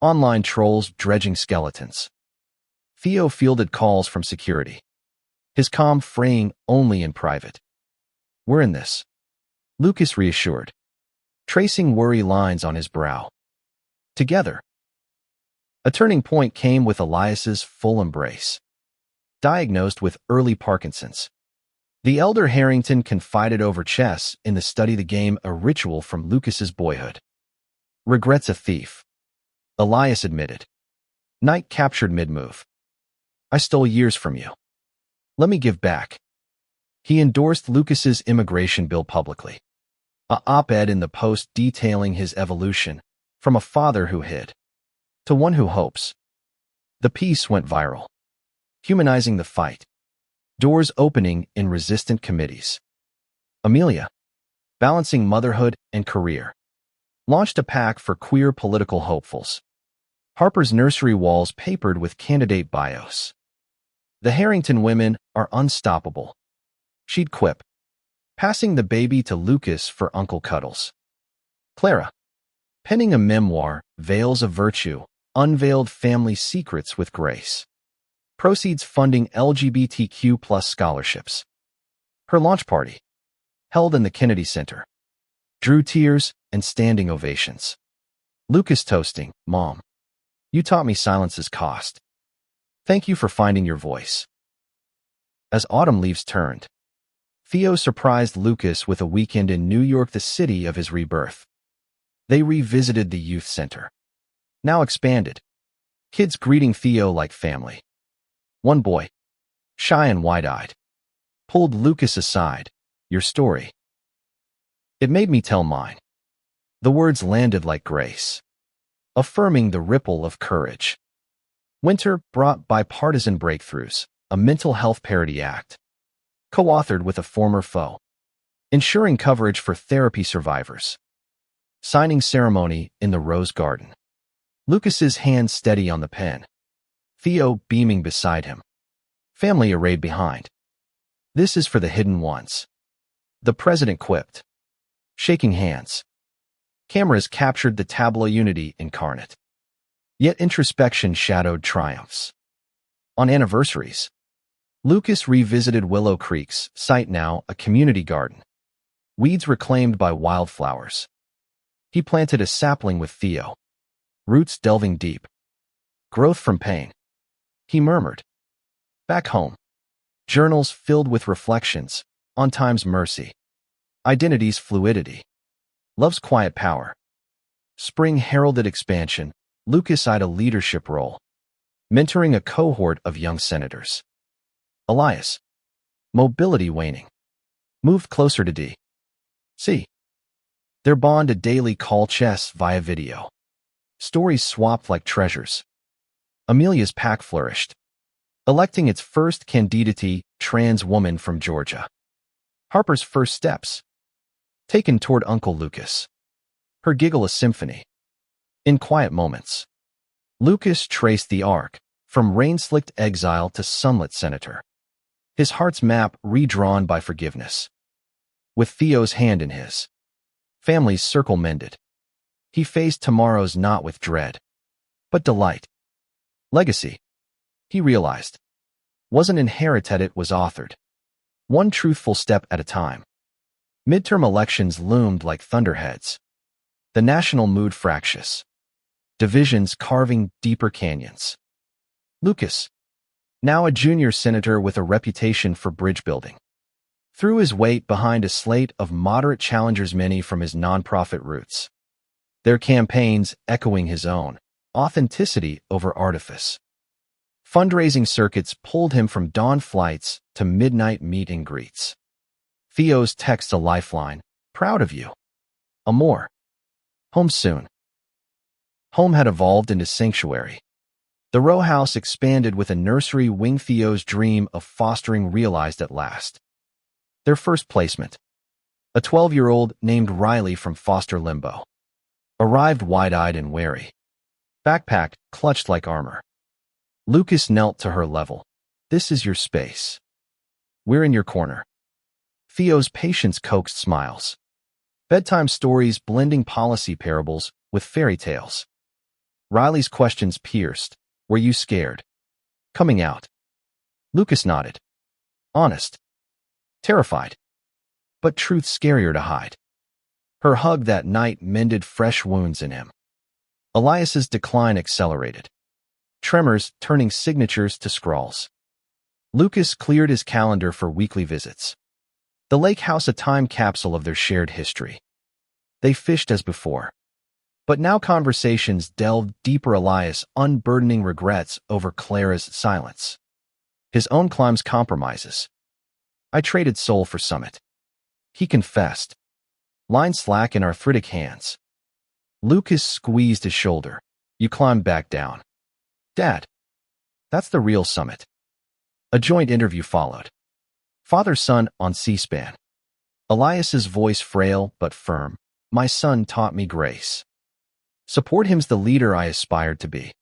Online trolls dredging skeletons. Theo fielded calls from security. His calm fraying only in private. We're in this. Lucas reassured, tracing worry lines on his brow. Together. A turning point came with Elias's full embrace. Diagnosed with early Parkinson's. The elder Harrington confided over chess in the study the game a ritual from Lucas's boyhood. Regrets a thief. Elias admitted. Night captured mid-move. I stole years from you. Let me give back. He endorsed Lucas's immigration bill publicly. An op-ed in the Post detailing his evolution, from a father who hid to one who hopes. The piece went viral, humanizing the fight. Doors opening in resistant committees. Amelia, balancing motherhood and career, launched a pack for queer political hopefuls. Harper's nursery walls papered with candidate bios. The Harrington women are unstoppable. She'd quip, passing the baby to Lucas for Uncle Cuddles. Clara, penning a memoir, Veils of Virtue, unveiled family secrets with grace. Proceeds funding LGBTQ+ scholarships. Her launch party, held in the Kennedy Center, drew tears and standing ovations. Lucas toasting, Mom, you taught me silence's cost. Thank you for finding your voice. As autumn leaves turned, Theo surprised Lucas with a weekend in New York, the city of his rebirth. They revisited the youth center, now expanded. Kids greeting Theo like family. One boy, shy and wide-eyed, pulled Lucas aside. Your story. It made me tell mine. The words landed like grace, affirming the ripple of courage. Winter brought bipartisan breakthroughs, a mental health parity act, co-authored with a former foe, ensuring coverage for therapy survivors. Signing ceremony in the Rose Garden. Lucas's hand steady on the pen. Theo beaming beside him. Family arrayed behind. This is for the hidden ones. The president quipped. Shaking hands. Cameras captured the tableau unity incarnate. Yet introspection shadowed triumphs. On anniversaries, Lucas revisited Willow Creek's site, now a community garden. Weeds reclaimed by wildflowers. He planted a sapling with Theo. Roots delving deep. Growth from pain. He murmured. Back home. Journals filled with reflections on time's mercy. Identity's fluidity. Love's quiet power. Spring heralded expansion. Lucas eyed a leadership role, mentoring a cohort of young senators. Elias. Mobility waning. Moved closer to D. C. Their bond a daily call chess via video. Stories swapped like treasures. Amelia's pack flourished, electing its first candidate, trans woman from Georgia. Harper's first steps, taken toward Uncle Lucas. Her giggle a symphony. In quiet moments, Lucas traced the arc, from rain-slicked exile to sunlit senator. His heart's map redrawn by forgiveness. With Theo's hand in his, family's circle mended. He faced tomorrow's not with dread, but delight. Legacy, he realized, wasn't inherited, it was authored. One truthful step at a time. Midterm elections loomed like thunderheads. The national mood fractious. Divisions carving deeper canyons. Lucas, now a junior senator with a reputation for bridge building, threw his weight behind a slate of moderate challengers, many from his nonprofit roots. Their campaigns echoing his own, authenticity over artifice. Fundraising circuits pulled him from dawn flights to midnight meet and greets. Theo's text a lifeline, proud of you. Amor. Home soon. Home had evolved into sanctuary. The row house expanded with a nursery wing. Theo's dream of fostering realized at last. Their first placement. A 12-year-old named Riley from foster limbo. Arrived wide-eyed and wary. Backpack clutched like armor. Lucas knelt to her level. This is your space. We're in your corner. Theo's patience coaxed smiles. Bedtime stories blending policy parables with fairy tales. Riley's questions pierced. Were you scared? Coming out. Lucas nodded. Honest. Terrified. But truth scarier to hide. Her hug that night mended fresh wounds in him. Elias's decline accelerated. Tremors turning signatures to scrawls. Lucas cleared his calendar for weekly visits. The lake house a time capsule of their shared history. They fished as before. But now conversations delved deeper. Elias unburdening regrets over Clara's silence. His own climb's compromises. I traded soul for summit. He confessed. Line slack in arthritic hands. Lucas squeezed his shoulder. You climbed back down. Dad. That's the real summit. A joint interview followed. Father-son on C-SPAN. Elias's voice frail but firm. My son taught me grace. Support him's the leader I aspired to be.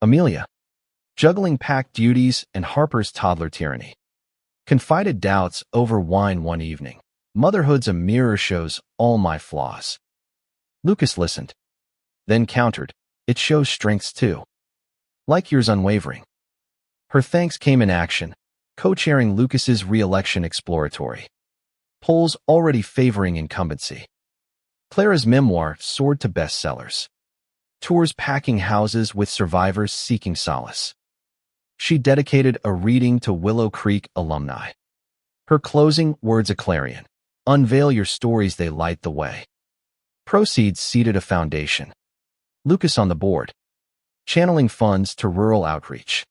Amelia. Juggling packed duties and Harper's toddler tyranny. Confided doubts over wine one evening. Motherhood's a mirror, shows all my flaws. Lucas listened. Then countered. It shows strengths too. Like yours unwavering. Her thanks came in action, co-chairing Lucas's re-election exploratory. Polls already favoring incumbency. Clara's memoir soared to bestsellers. Tours packing houses with survivors seeking solace. She dedicated a reading to Willow Creek alumni. Her closing words a clarion. Unveil your stories, they light the way. Proceeds seeded a foundation. Lucas on the board. Channeling funds to rural outreach.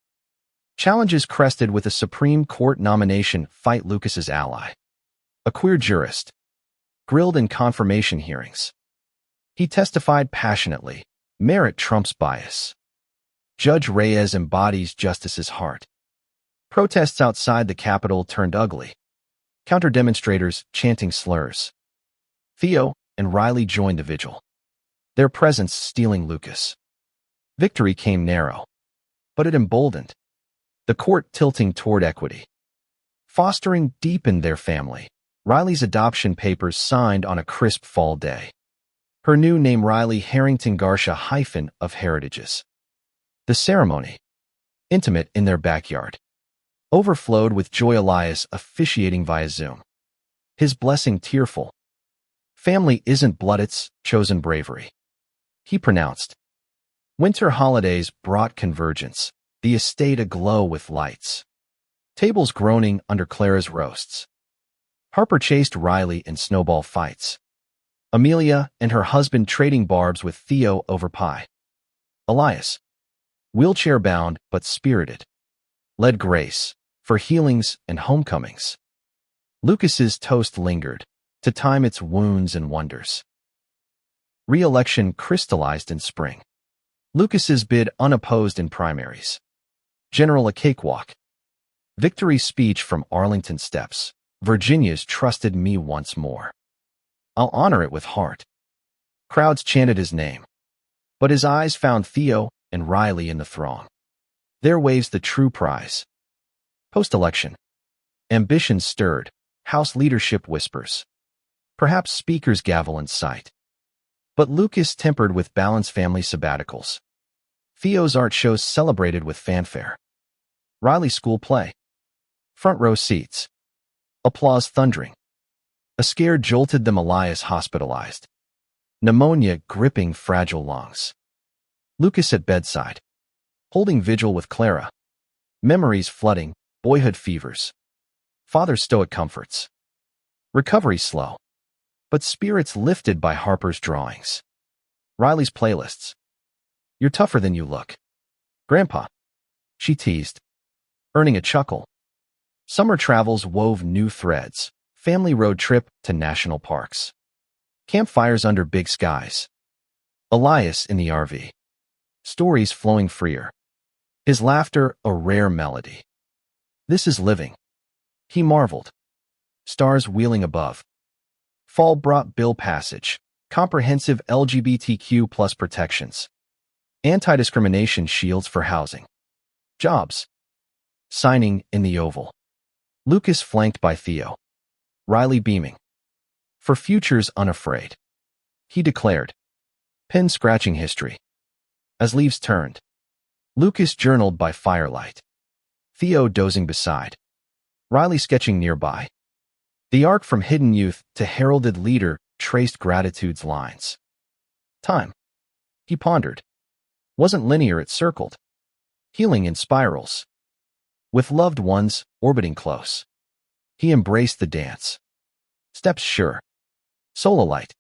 Challenges crested with a Supreme Court nomination. Fight Lucas's ally. A queer jurist. Grilled in confirmation hearings. He testified passionately. Merit trumps bias. Judge Reyes embodies justice's heart. Protests outside the Capitol turned ugly. Counter-demonstrators chanting slurs. Theo and Riley joined the vigil, their presence stealing Lucas. Victory came narrow, but it emboldened. The court tilting toward equity. Fostering deepened their family. Riley's adoption papers signed on a crisp fall day. Her new name Riley Harrington Garcia hyphen of Heritages. The ceremony, intimate in their backyard, overflowed with joy. Elias officiating via Zoom, his blessing tearful. Family isn't blood, it's chosen bravery, he pronounced. Winter holidays brought convergence, the estate aglow with lights. Tables groaning under Clara's roasts. Harper chased Riley in snowball fights. Amelia and her husband trading barbs with Theo over pie. Elias, wheelchair-bound but spirited, led Grace for healings and homecomings. Lucas's toast lingered to time its wounds and wonders. Re-election crystallized in spring. Lucas's bid unopposed in primaries. General a cakewalk. Victory speech from Arlington Steps. Virginia's trusted me once more. I'll honor it with heart. Crowds chanted his name, but his eyes found Theo and Riley in the throng. There waves the true prize. Post-election. Ambition stirred. House leadership whispers. Perhaps speakers gavel in sight. But Lucas tempered with balanced family sabbaticals. Theo's art shows celebrated with fanfare. Riley's school play. Front row seats. Applause thundering. A scare jolted them. Elias hospitalized. Pneumonia gripping fragile lungs. Lucas at bedside, holding vigil with Clara. Memories flooding, boyhood fevers. Father's stoic comforts. Recovery slow, but spirits lifted by Harper's drawings. Riley's playlists. You're tougher than you look, Grandpa, she teased, earning a chuckle. Summer travels wove new threads. Family road trip to national parks. Campfires under big skies. Elias in the RV. Stories flowing freer. His laughter a rare melody. This is living, he marveled. Stars wheeling above. Fall brought bill passage. Comprehensive LGBTQ plus protections. Anti-discrimination shields for housing. Jobs. Signing in the Oval. Lucas flanked by Theo. Riley beaming. For futures unafraid, he declared. Pen scratching history. As leaves turned. Lucas journaled by firelight. Theo dozing beside. Riley sketching nearby. The arc from hidden youth to heralded leader traced gratitude's lines. Time, he pondered, wasn't linear, it circled. Healing in spirals. With loved ones orbiting close. He embraced the dance. Steps sure. Sololite.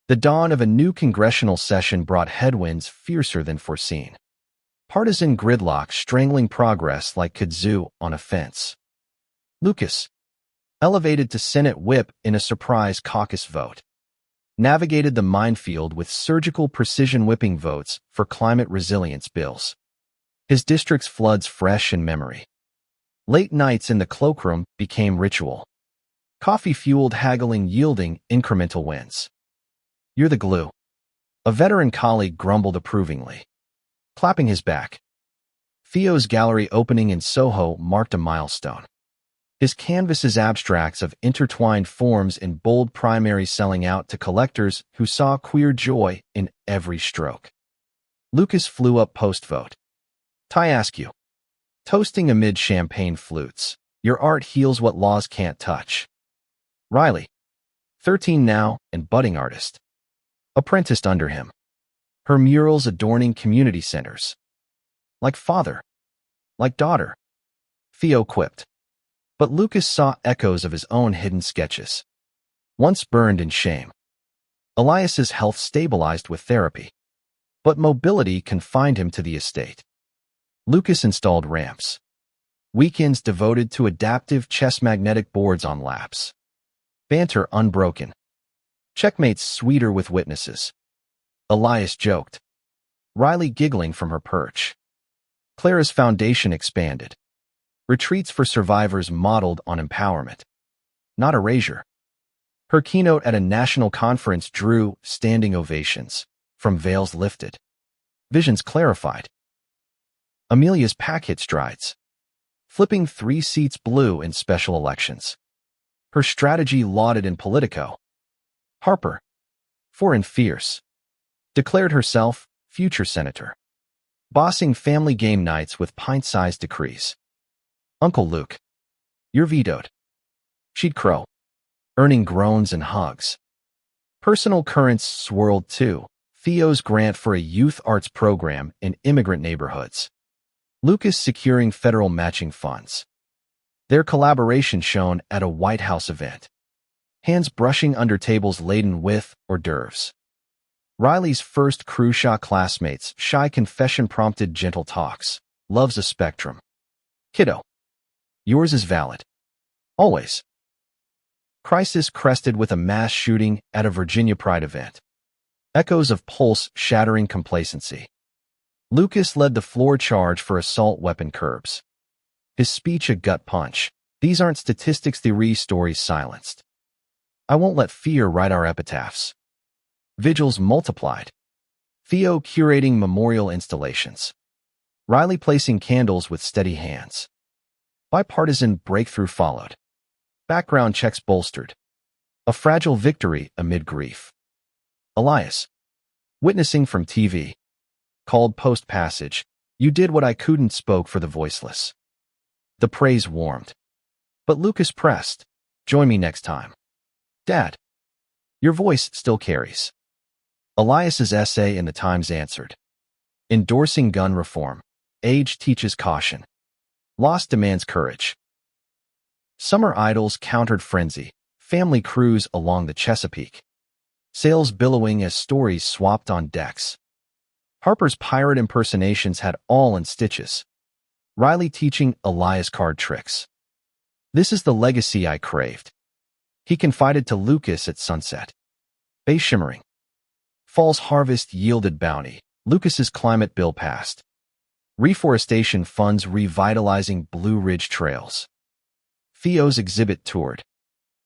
The dawn of a new congressional session brought headwinds fiercer than foreseen. Partisan gridlock strangling progress like kudzu on a fence. Lucas, elevated to Senate whip in a surprise caucus vote, navigated the minefield with surgical precision, whipping votes for climate resilience bills. His district's floods fresh in memory. Late nights in the cloakroom became ritual. Coffee-fueled haggling yielding incremental wins. You're the glue. A veteran colleague grumbled approvingly, clapping his back. Theo's gallery opening in Soho marked a milestone. His canvases abstracts of intertwined forms in bold primaries selling out to collectors who saw queer joy in every stroke. Lucas flew up post-vote. I ask you, toasting amid champagne flutes, your art heals what laws can't touch. Riley, 13 now and budding artist, apprenticed under him. Her murals adorning community centers. Like father, like daughter, Theo quipped. But Lucas saw echoes of his own hidden sketches, once burned in shame. Elias's health stabilized with therapy, but mobility confined him to the estate. Lucas installed ramps. Weekends devoted to adaptive chess magnetic boards on laps. Banter unbroken. Checkmates sweeter with witnesses. Elias joked. Riley giggling from her perch. Clara's foundation expanded. Retreats for survivors modeled on empowerment, not erasure. Her keynote at a national conference drew standing ovations, from veils lifted, visions clarified. Amelia's pack hit strides, flipping 3 seats blue in special elections. Her strategy lauded in Politico. Harper, foreign fierce, declared herself future senator, bossing family game nights with pint-sized decrees. Uncle Luke, you're vetoed. She'd crow, earning groans and hugs. Personal currents swirled too. Theo's grant for a youth arts program in immigrant neighborhoods. Lucas securing federal matching funds. Their collaboration shown at a White House event. Hands brushing under tables laden with hors d'oeuvres. Riley's first Crushaw classmates' shy confession prompted gentle talks. Love's a spectrum. Kiddo, yours is valid. Always. Crisis crested with a mass shooting at a Virginia Pride event. Echoes of pulse-shattering complacency. Lucas led the floor charge for assault weapon curbs. His speech a gut punch. These aren't statistics, theory stories silenced. I won't let fear write our epitaphs. Vigils multiplied. Theo curating memorial installations. Riley placing candles with steady hands. Bipartisan breakthrough followed. Background checks bolstered. A fragile victory amid grief. Elias, witnessing from TV, called post-passage, "You did what I couldn't," spoke for the voiceless. The praise warmed. But Lucas pressed, "Join me next time." Dad, your voice still carries. Elias's essay in the Times answered. Endorsing gun reform. Age teaches caution. Loss demands courage. Summer idols countered frenzy. Family cruise along the Chesapeake. Sails billowing as stories swapped on decks. Harper's pirate impersonations had all in stitches. Riley teaching Elias card tricks. This is the legacy I craved. He confided to Lucas at sunset. Bay shimmering. Fall's harvest yielded bounty. Lucas's climate bill passed. Reforestation funds revitalizing Blue Ridge trails. Theo's exhibit toured.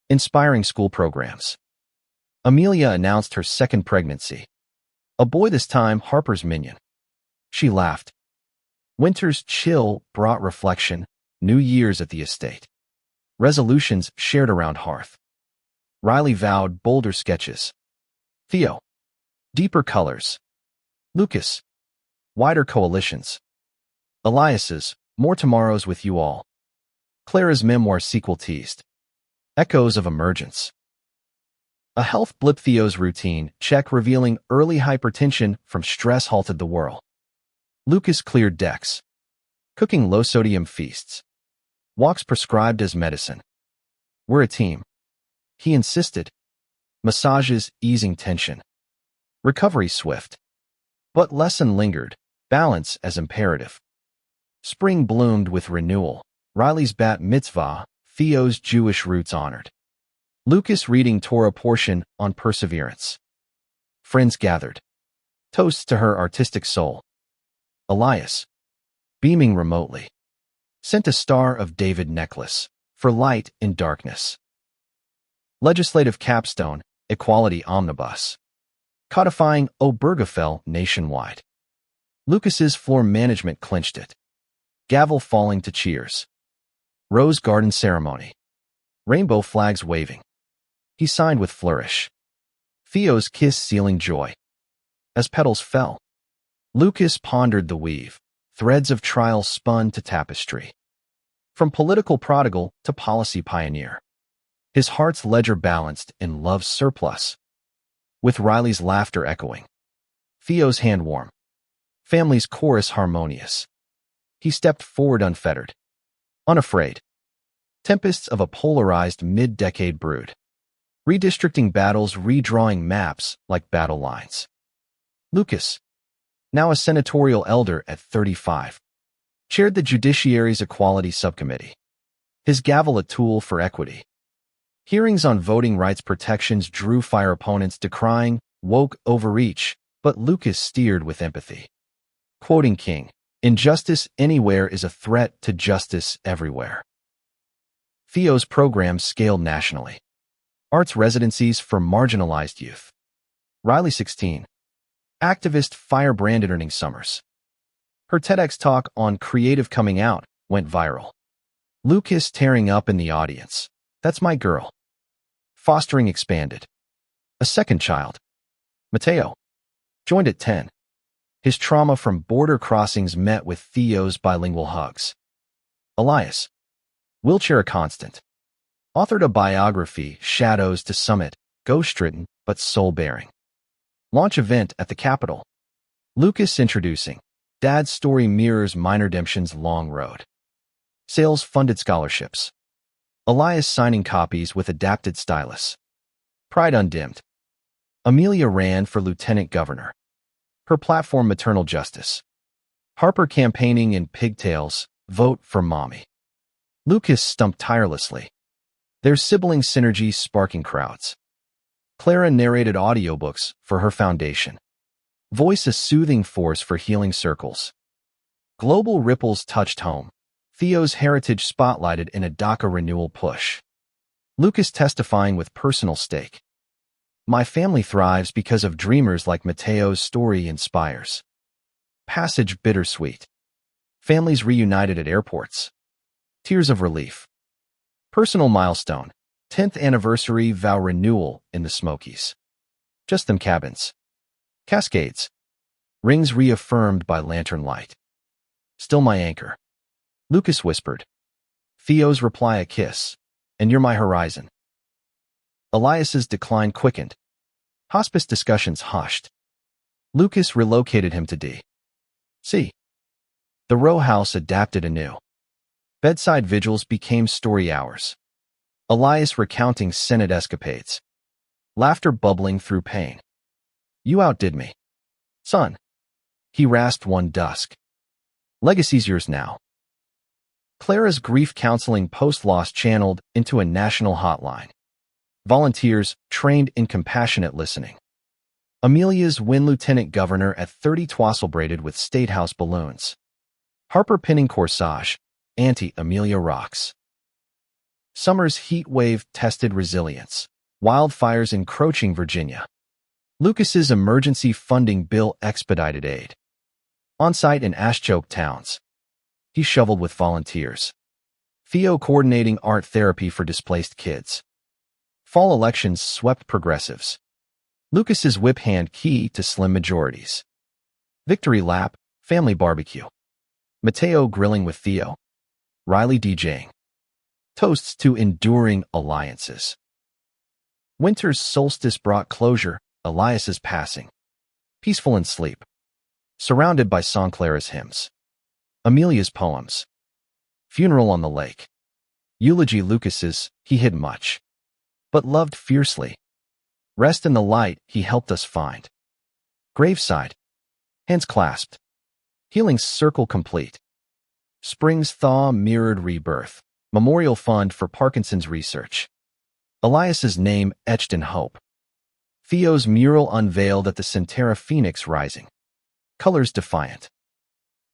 Inspiring school programs. Amelia announced her second pregnancy. A boy this time, Harper's minion. She laughed. Winter's chill brought reflection, New Year's at the estate. Resolutions shared around hearth. Riley vowed bolder sketches. Theo, deeper colors. Lucas, wider coalitions. Elias's, more tomorrows with you all. Clara's memoir sequel teased. Echoes of emergence. A health blip. Theo's routine check revealing early hypertension from stress halted the whirl. Lucas cleared decks. Cooking low-sodium feasts. Walks prescribed as medicine. We're a team. He insisted. Massages easing tension. Recovery swift. But lesson lingered. Balance as imperative. Spring bloomed with renewal. Riley's bat mitzvah, Theo's Jewish roots honored. Lucas reading Torah portion on perseverance. Friends gathered. Toasts to her artistic soul. Elias, beaming remotely, sent a Star of David necklace for light in darkness. Legislative capstone, equality omnibus. Codifying Obergefell nationwide. Lucas's floor management clinched it. Gavel falling to cheers. Rose garden ceremony. Rainbow flags waving. He signed with flourish. Theo's kiss sealing joy. As petals fell, Lucas pondered the weave. Threads of trial spun to tapestry. From political prodigal to policy pioneer. His heart's ledger balanced in love's surplus. With Riley's laughter echoing. Theo's hand warm. Family's chorus harmonious. He stepped forward unfettered. Unafraid. Tempests of a polarized mid-decade brood. Redistricting battles, redrawing maps like battle lines. Lucas, now a senatorial elder at 35, chaired the Judiciary's Equality Subcommittee. His gavel a tool for equity. Hearings on voting rights protections drew fire, opponents decrying woke overreach, but Lucas steered with empathy. Quoting King, Injustice anywhere is a threat to justice everywhere. Theo's programs scaled nationally. Arts residencies for marginalized youth. Riley 16. Activist firebranded earning summers. Her TEDx talk on creative coming out went viral. Lucas tearing up in the audience. That's my girl. Fostering expanded. A second child. Mateo. Joined at 10. His trauma from border crossings met with Theo's bilingual hugs. Elias. Wheelchair constant. Authored a biography, Shadows to Summit, ghost-ridden but soul-bearing. Launch event at the Capitol. Lucas introducing. Dad's story mirrors Minor Redemption's long road. Sales-funded scholarships. Elias signing copies with adapted stylus. Pride undimmed. Amelia ran for lieutenant governor. Her platform maternal justice. Harper campaigning in pigtails, vote for mommy. Lucas stumped tirelessly. Their sibling synergy sparking crowds. Clara narrated audiobooks for her foundation. Voice a soothing force for healing circles. Global ripples touched home. Theo's heritage spotlighted in a DACA renewal push. Lucas testifying with personal stake. My family thrives because of dreamers like Mateo's story inspires. Passage bittersweet. Families reunited at airports. Tears of relief. Personal milestone. 10th anniversary vow renewal in the Smokies. Just them cabins. Cascades. Rings reaffirmed by lantern light. Still my anchor. Lucas whispered. Theo's reply a kiss. And you're my horizon. Elias's decline quickened. Hospice discussions hushed. Lucas relocated him to D.C. The row house adapted anew. Bedside vigils became story hours. Elias recounting Senate escapades. Laughter bubbling through pain. You outdid me. Son. He rasped one dusk. Legacy's yours now. Clara's grief counseling post-loss channeled into a national hotline. Volunteers trained in compassionate listening. Amelia's win lieutenant governor at 30 twassel braided with State House balloons. Harper pinning corsage. Auntie-Amelia rocks. Summer's heat wave tested resilience. Wildfires encroaching Virginia. Lucas's emergency funding bill expedited aid. On-site in ash-choked towns. He shoveled with volunteers. Theo coordinating art therapy for displaced kids. Fall elections swept progressives. Lucas's whip hand key to slim majorities. Victory lap, family barbecue. Mateo grilling with Theo. Riley DJing. Toasts to enduring alliances. Winter's solstice brought closure, Elias's passing. Peaceful in sleep. Surrounded by Song Clara's hymns. Amelia's poems. Funeral on the lake. Eulogy Lucas's, he hid much. But loved fiercely. Rest in the light he helped us find. Graveside. Hands clasped. Healing's circle complete. Spring's thaw mirrored rebirth. Memorial fund for Parkinson's research. Elias's name etched in hope. Theo's mural unveiled at the Centera Phoenix Rising. Colors defiant.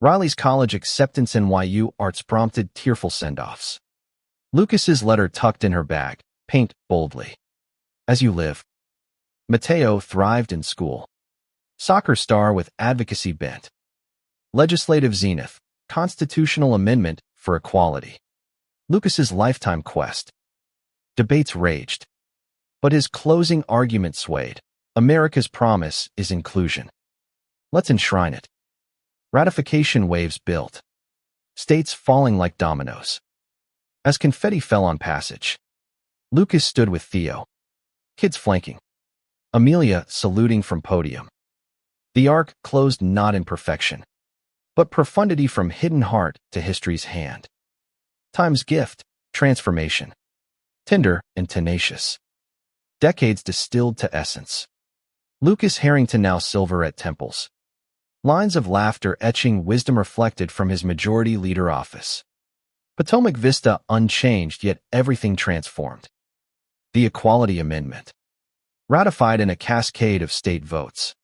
Riley's college acceptance NYU arts prompted tearful send-offs. Lucas's letter tucked in her bag. Paint boldly. As you live. Mateo thrived in school. Soccer star with advocacy bent. Legislative zenith. Constitutional amendment for equality. Lucas's lifetime quest. Debates raged. But his closing argument swayed. America's promise is inclusion. Let's enshrine it. Ratification waves built. States falling like dominoes. As confetti fell on passage. Lucas stood with Theo. Kids flanking. Amelia saluting from podium. The arc closed not in perfection, but profundity from hidden heart to history's hand. Time's gift, transformation. Tender and tenacious. Decades distilled to essence. Lucas Harrington now silver at temples. Lines of laughter etching wisdom reflected from his majority leader office. Potomac Vista unchanged yet everything transformed. The Equality Amendment. Ratified in a cascade of state votes.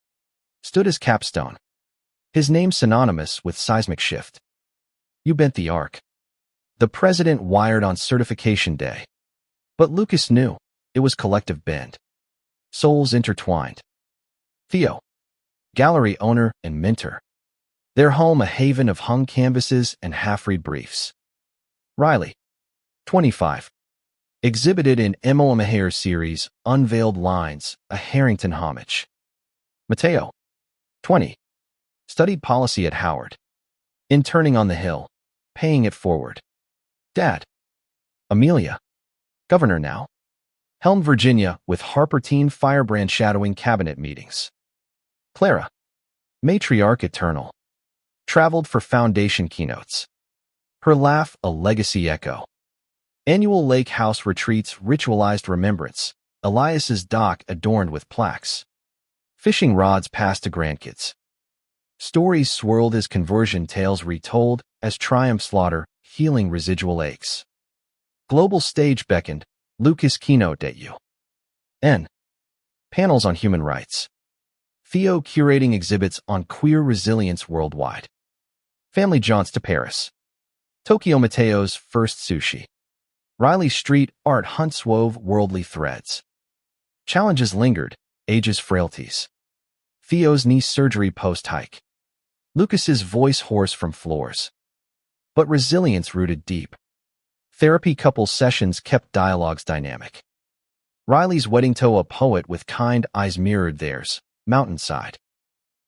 Stood as capstone. His name synonymous with seismic shift. You bent the arc. The president wired on certification day. But Lucas knew it was collective bend. Souls intertwined. Theo, gallery owner and mentor. Their home a haven of hung canvases and half-read briefs. Riley, 25. Exhibited in Emo Maher's series Unveiled Lines, a Harrington homage. Mateo, 20. Studied policy at Howard. Interning on the Hill, paying it forward. Dad. Amelia, governor now. Helm, Virginia, with Harper teen firebrand shadowing cabinet meetings. Clara, matriarch eternal. Traveled for foundation keynotes. Her laugh a legacy echo. Annual lake house retreats ritualized remembrance. Elias's dock adorned with plaques. Fishing rods passed to grandkids. Stories swirled as conversion tales retold, as triumph slaughter, healing residual aches. Global stage beckoned, Lucas keynote at UN. Panels on human rights. Theo curating exhibits on queer resilience worldwide. Family jaunts to Paris. Tokyo Mateo's first sushi. Riley street art hunts wove worldly threads. Challenges lingered, age's frailties. Theo's knee surgery post-hike. Lucas's voice hoarse from floors. But resilience rooted deep. Therapy couple sessions kept dialogues dynamic. Riley's wedding toe a poet with kind eyes mirrored theirs, mountainside.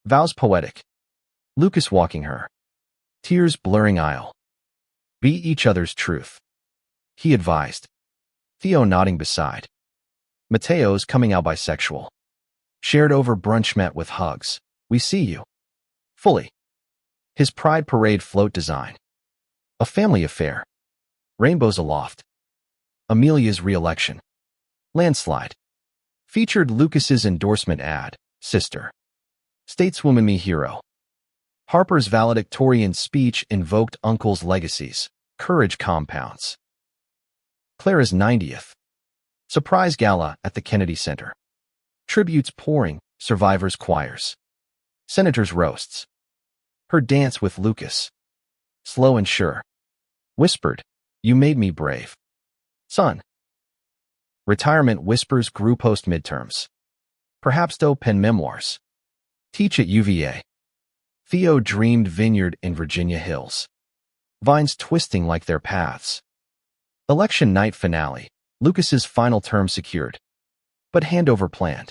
Vows poetic. Lucas walking her. Tears blurring aisle. Be each other's truth. He advised. Theo nodding beside. Mateo's coming out bisexual. Shared over brunch met with hugs. We see you. Fully. His pride parade float design. A family affair. Rainbows aloft. Amelia's re-election. Landslide. Featured Lucas's endorsement ad, Sister. Stateswoman me hero. Harper's valedictorian speech invoked Uncle's legacies. Courage compounds. Clara's 90th. Surprise gala at the Kennedy Center. Tributes pouring, survivors' choirs. Senators' roasts. Her dance with Lucas. Slow and sure. Whispered, you made me brave. Son. Retirement whispers grew post-midterms. Perhaps though pen memoirs. Teach at UVA. Theo dreamed vineyard in Virginia hills. Vines twisting like their paths. Election night finale. Lucas's final term secured. But handover planned.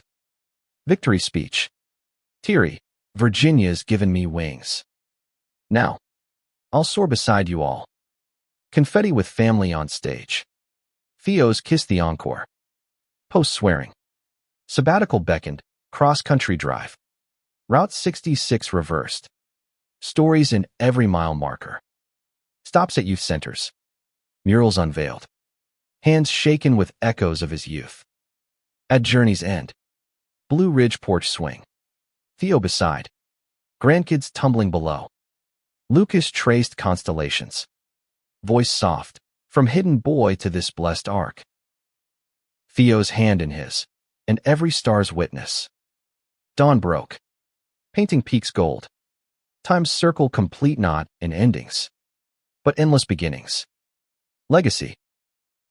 Victory speech. Teary, Virginia's given me wings. Now, I'll soar beside you all. Confetti with family on stage. Theo's kiss the encore. Post-swearing. Sabbatical beckoned, cross-country drive. Route 66 reversed. Stories in every mile marker. Stops at youth centers. Murals unveiled. Hands shaken with echoes of his youth. At journey's end. Blue Ridge porch swing. Theo beside. Grandkids tumbling below. Lucas traced constellations. Voice soft, from hidden boy to this blessed arc. Theo's hand in his, and every star's witness. Dawn broke. Painting peaks gold. Time's circle complete not in endings, but endless beginnings. Legacy.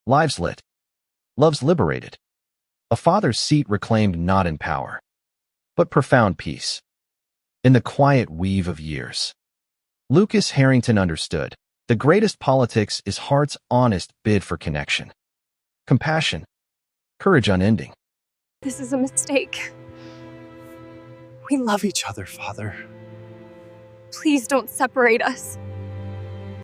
Lives lit. Loves liberated. A father's seat reclaimed not in power, but profound peace. In the quiet weave of years. Lucas Harrington understood. The greatest politics is heart's honest bid for connection. Compassion. Courage unending. This is a mistake. We love each other, Father. Please don't separate us.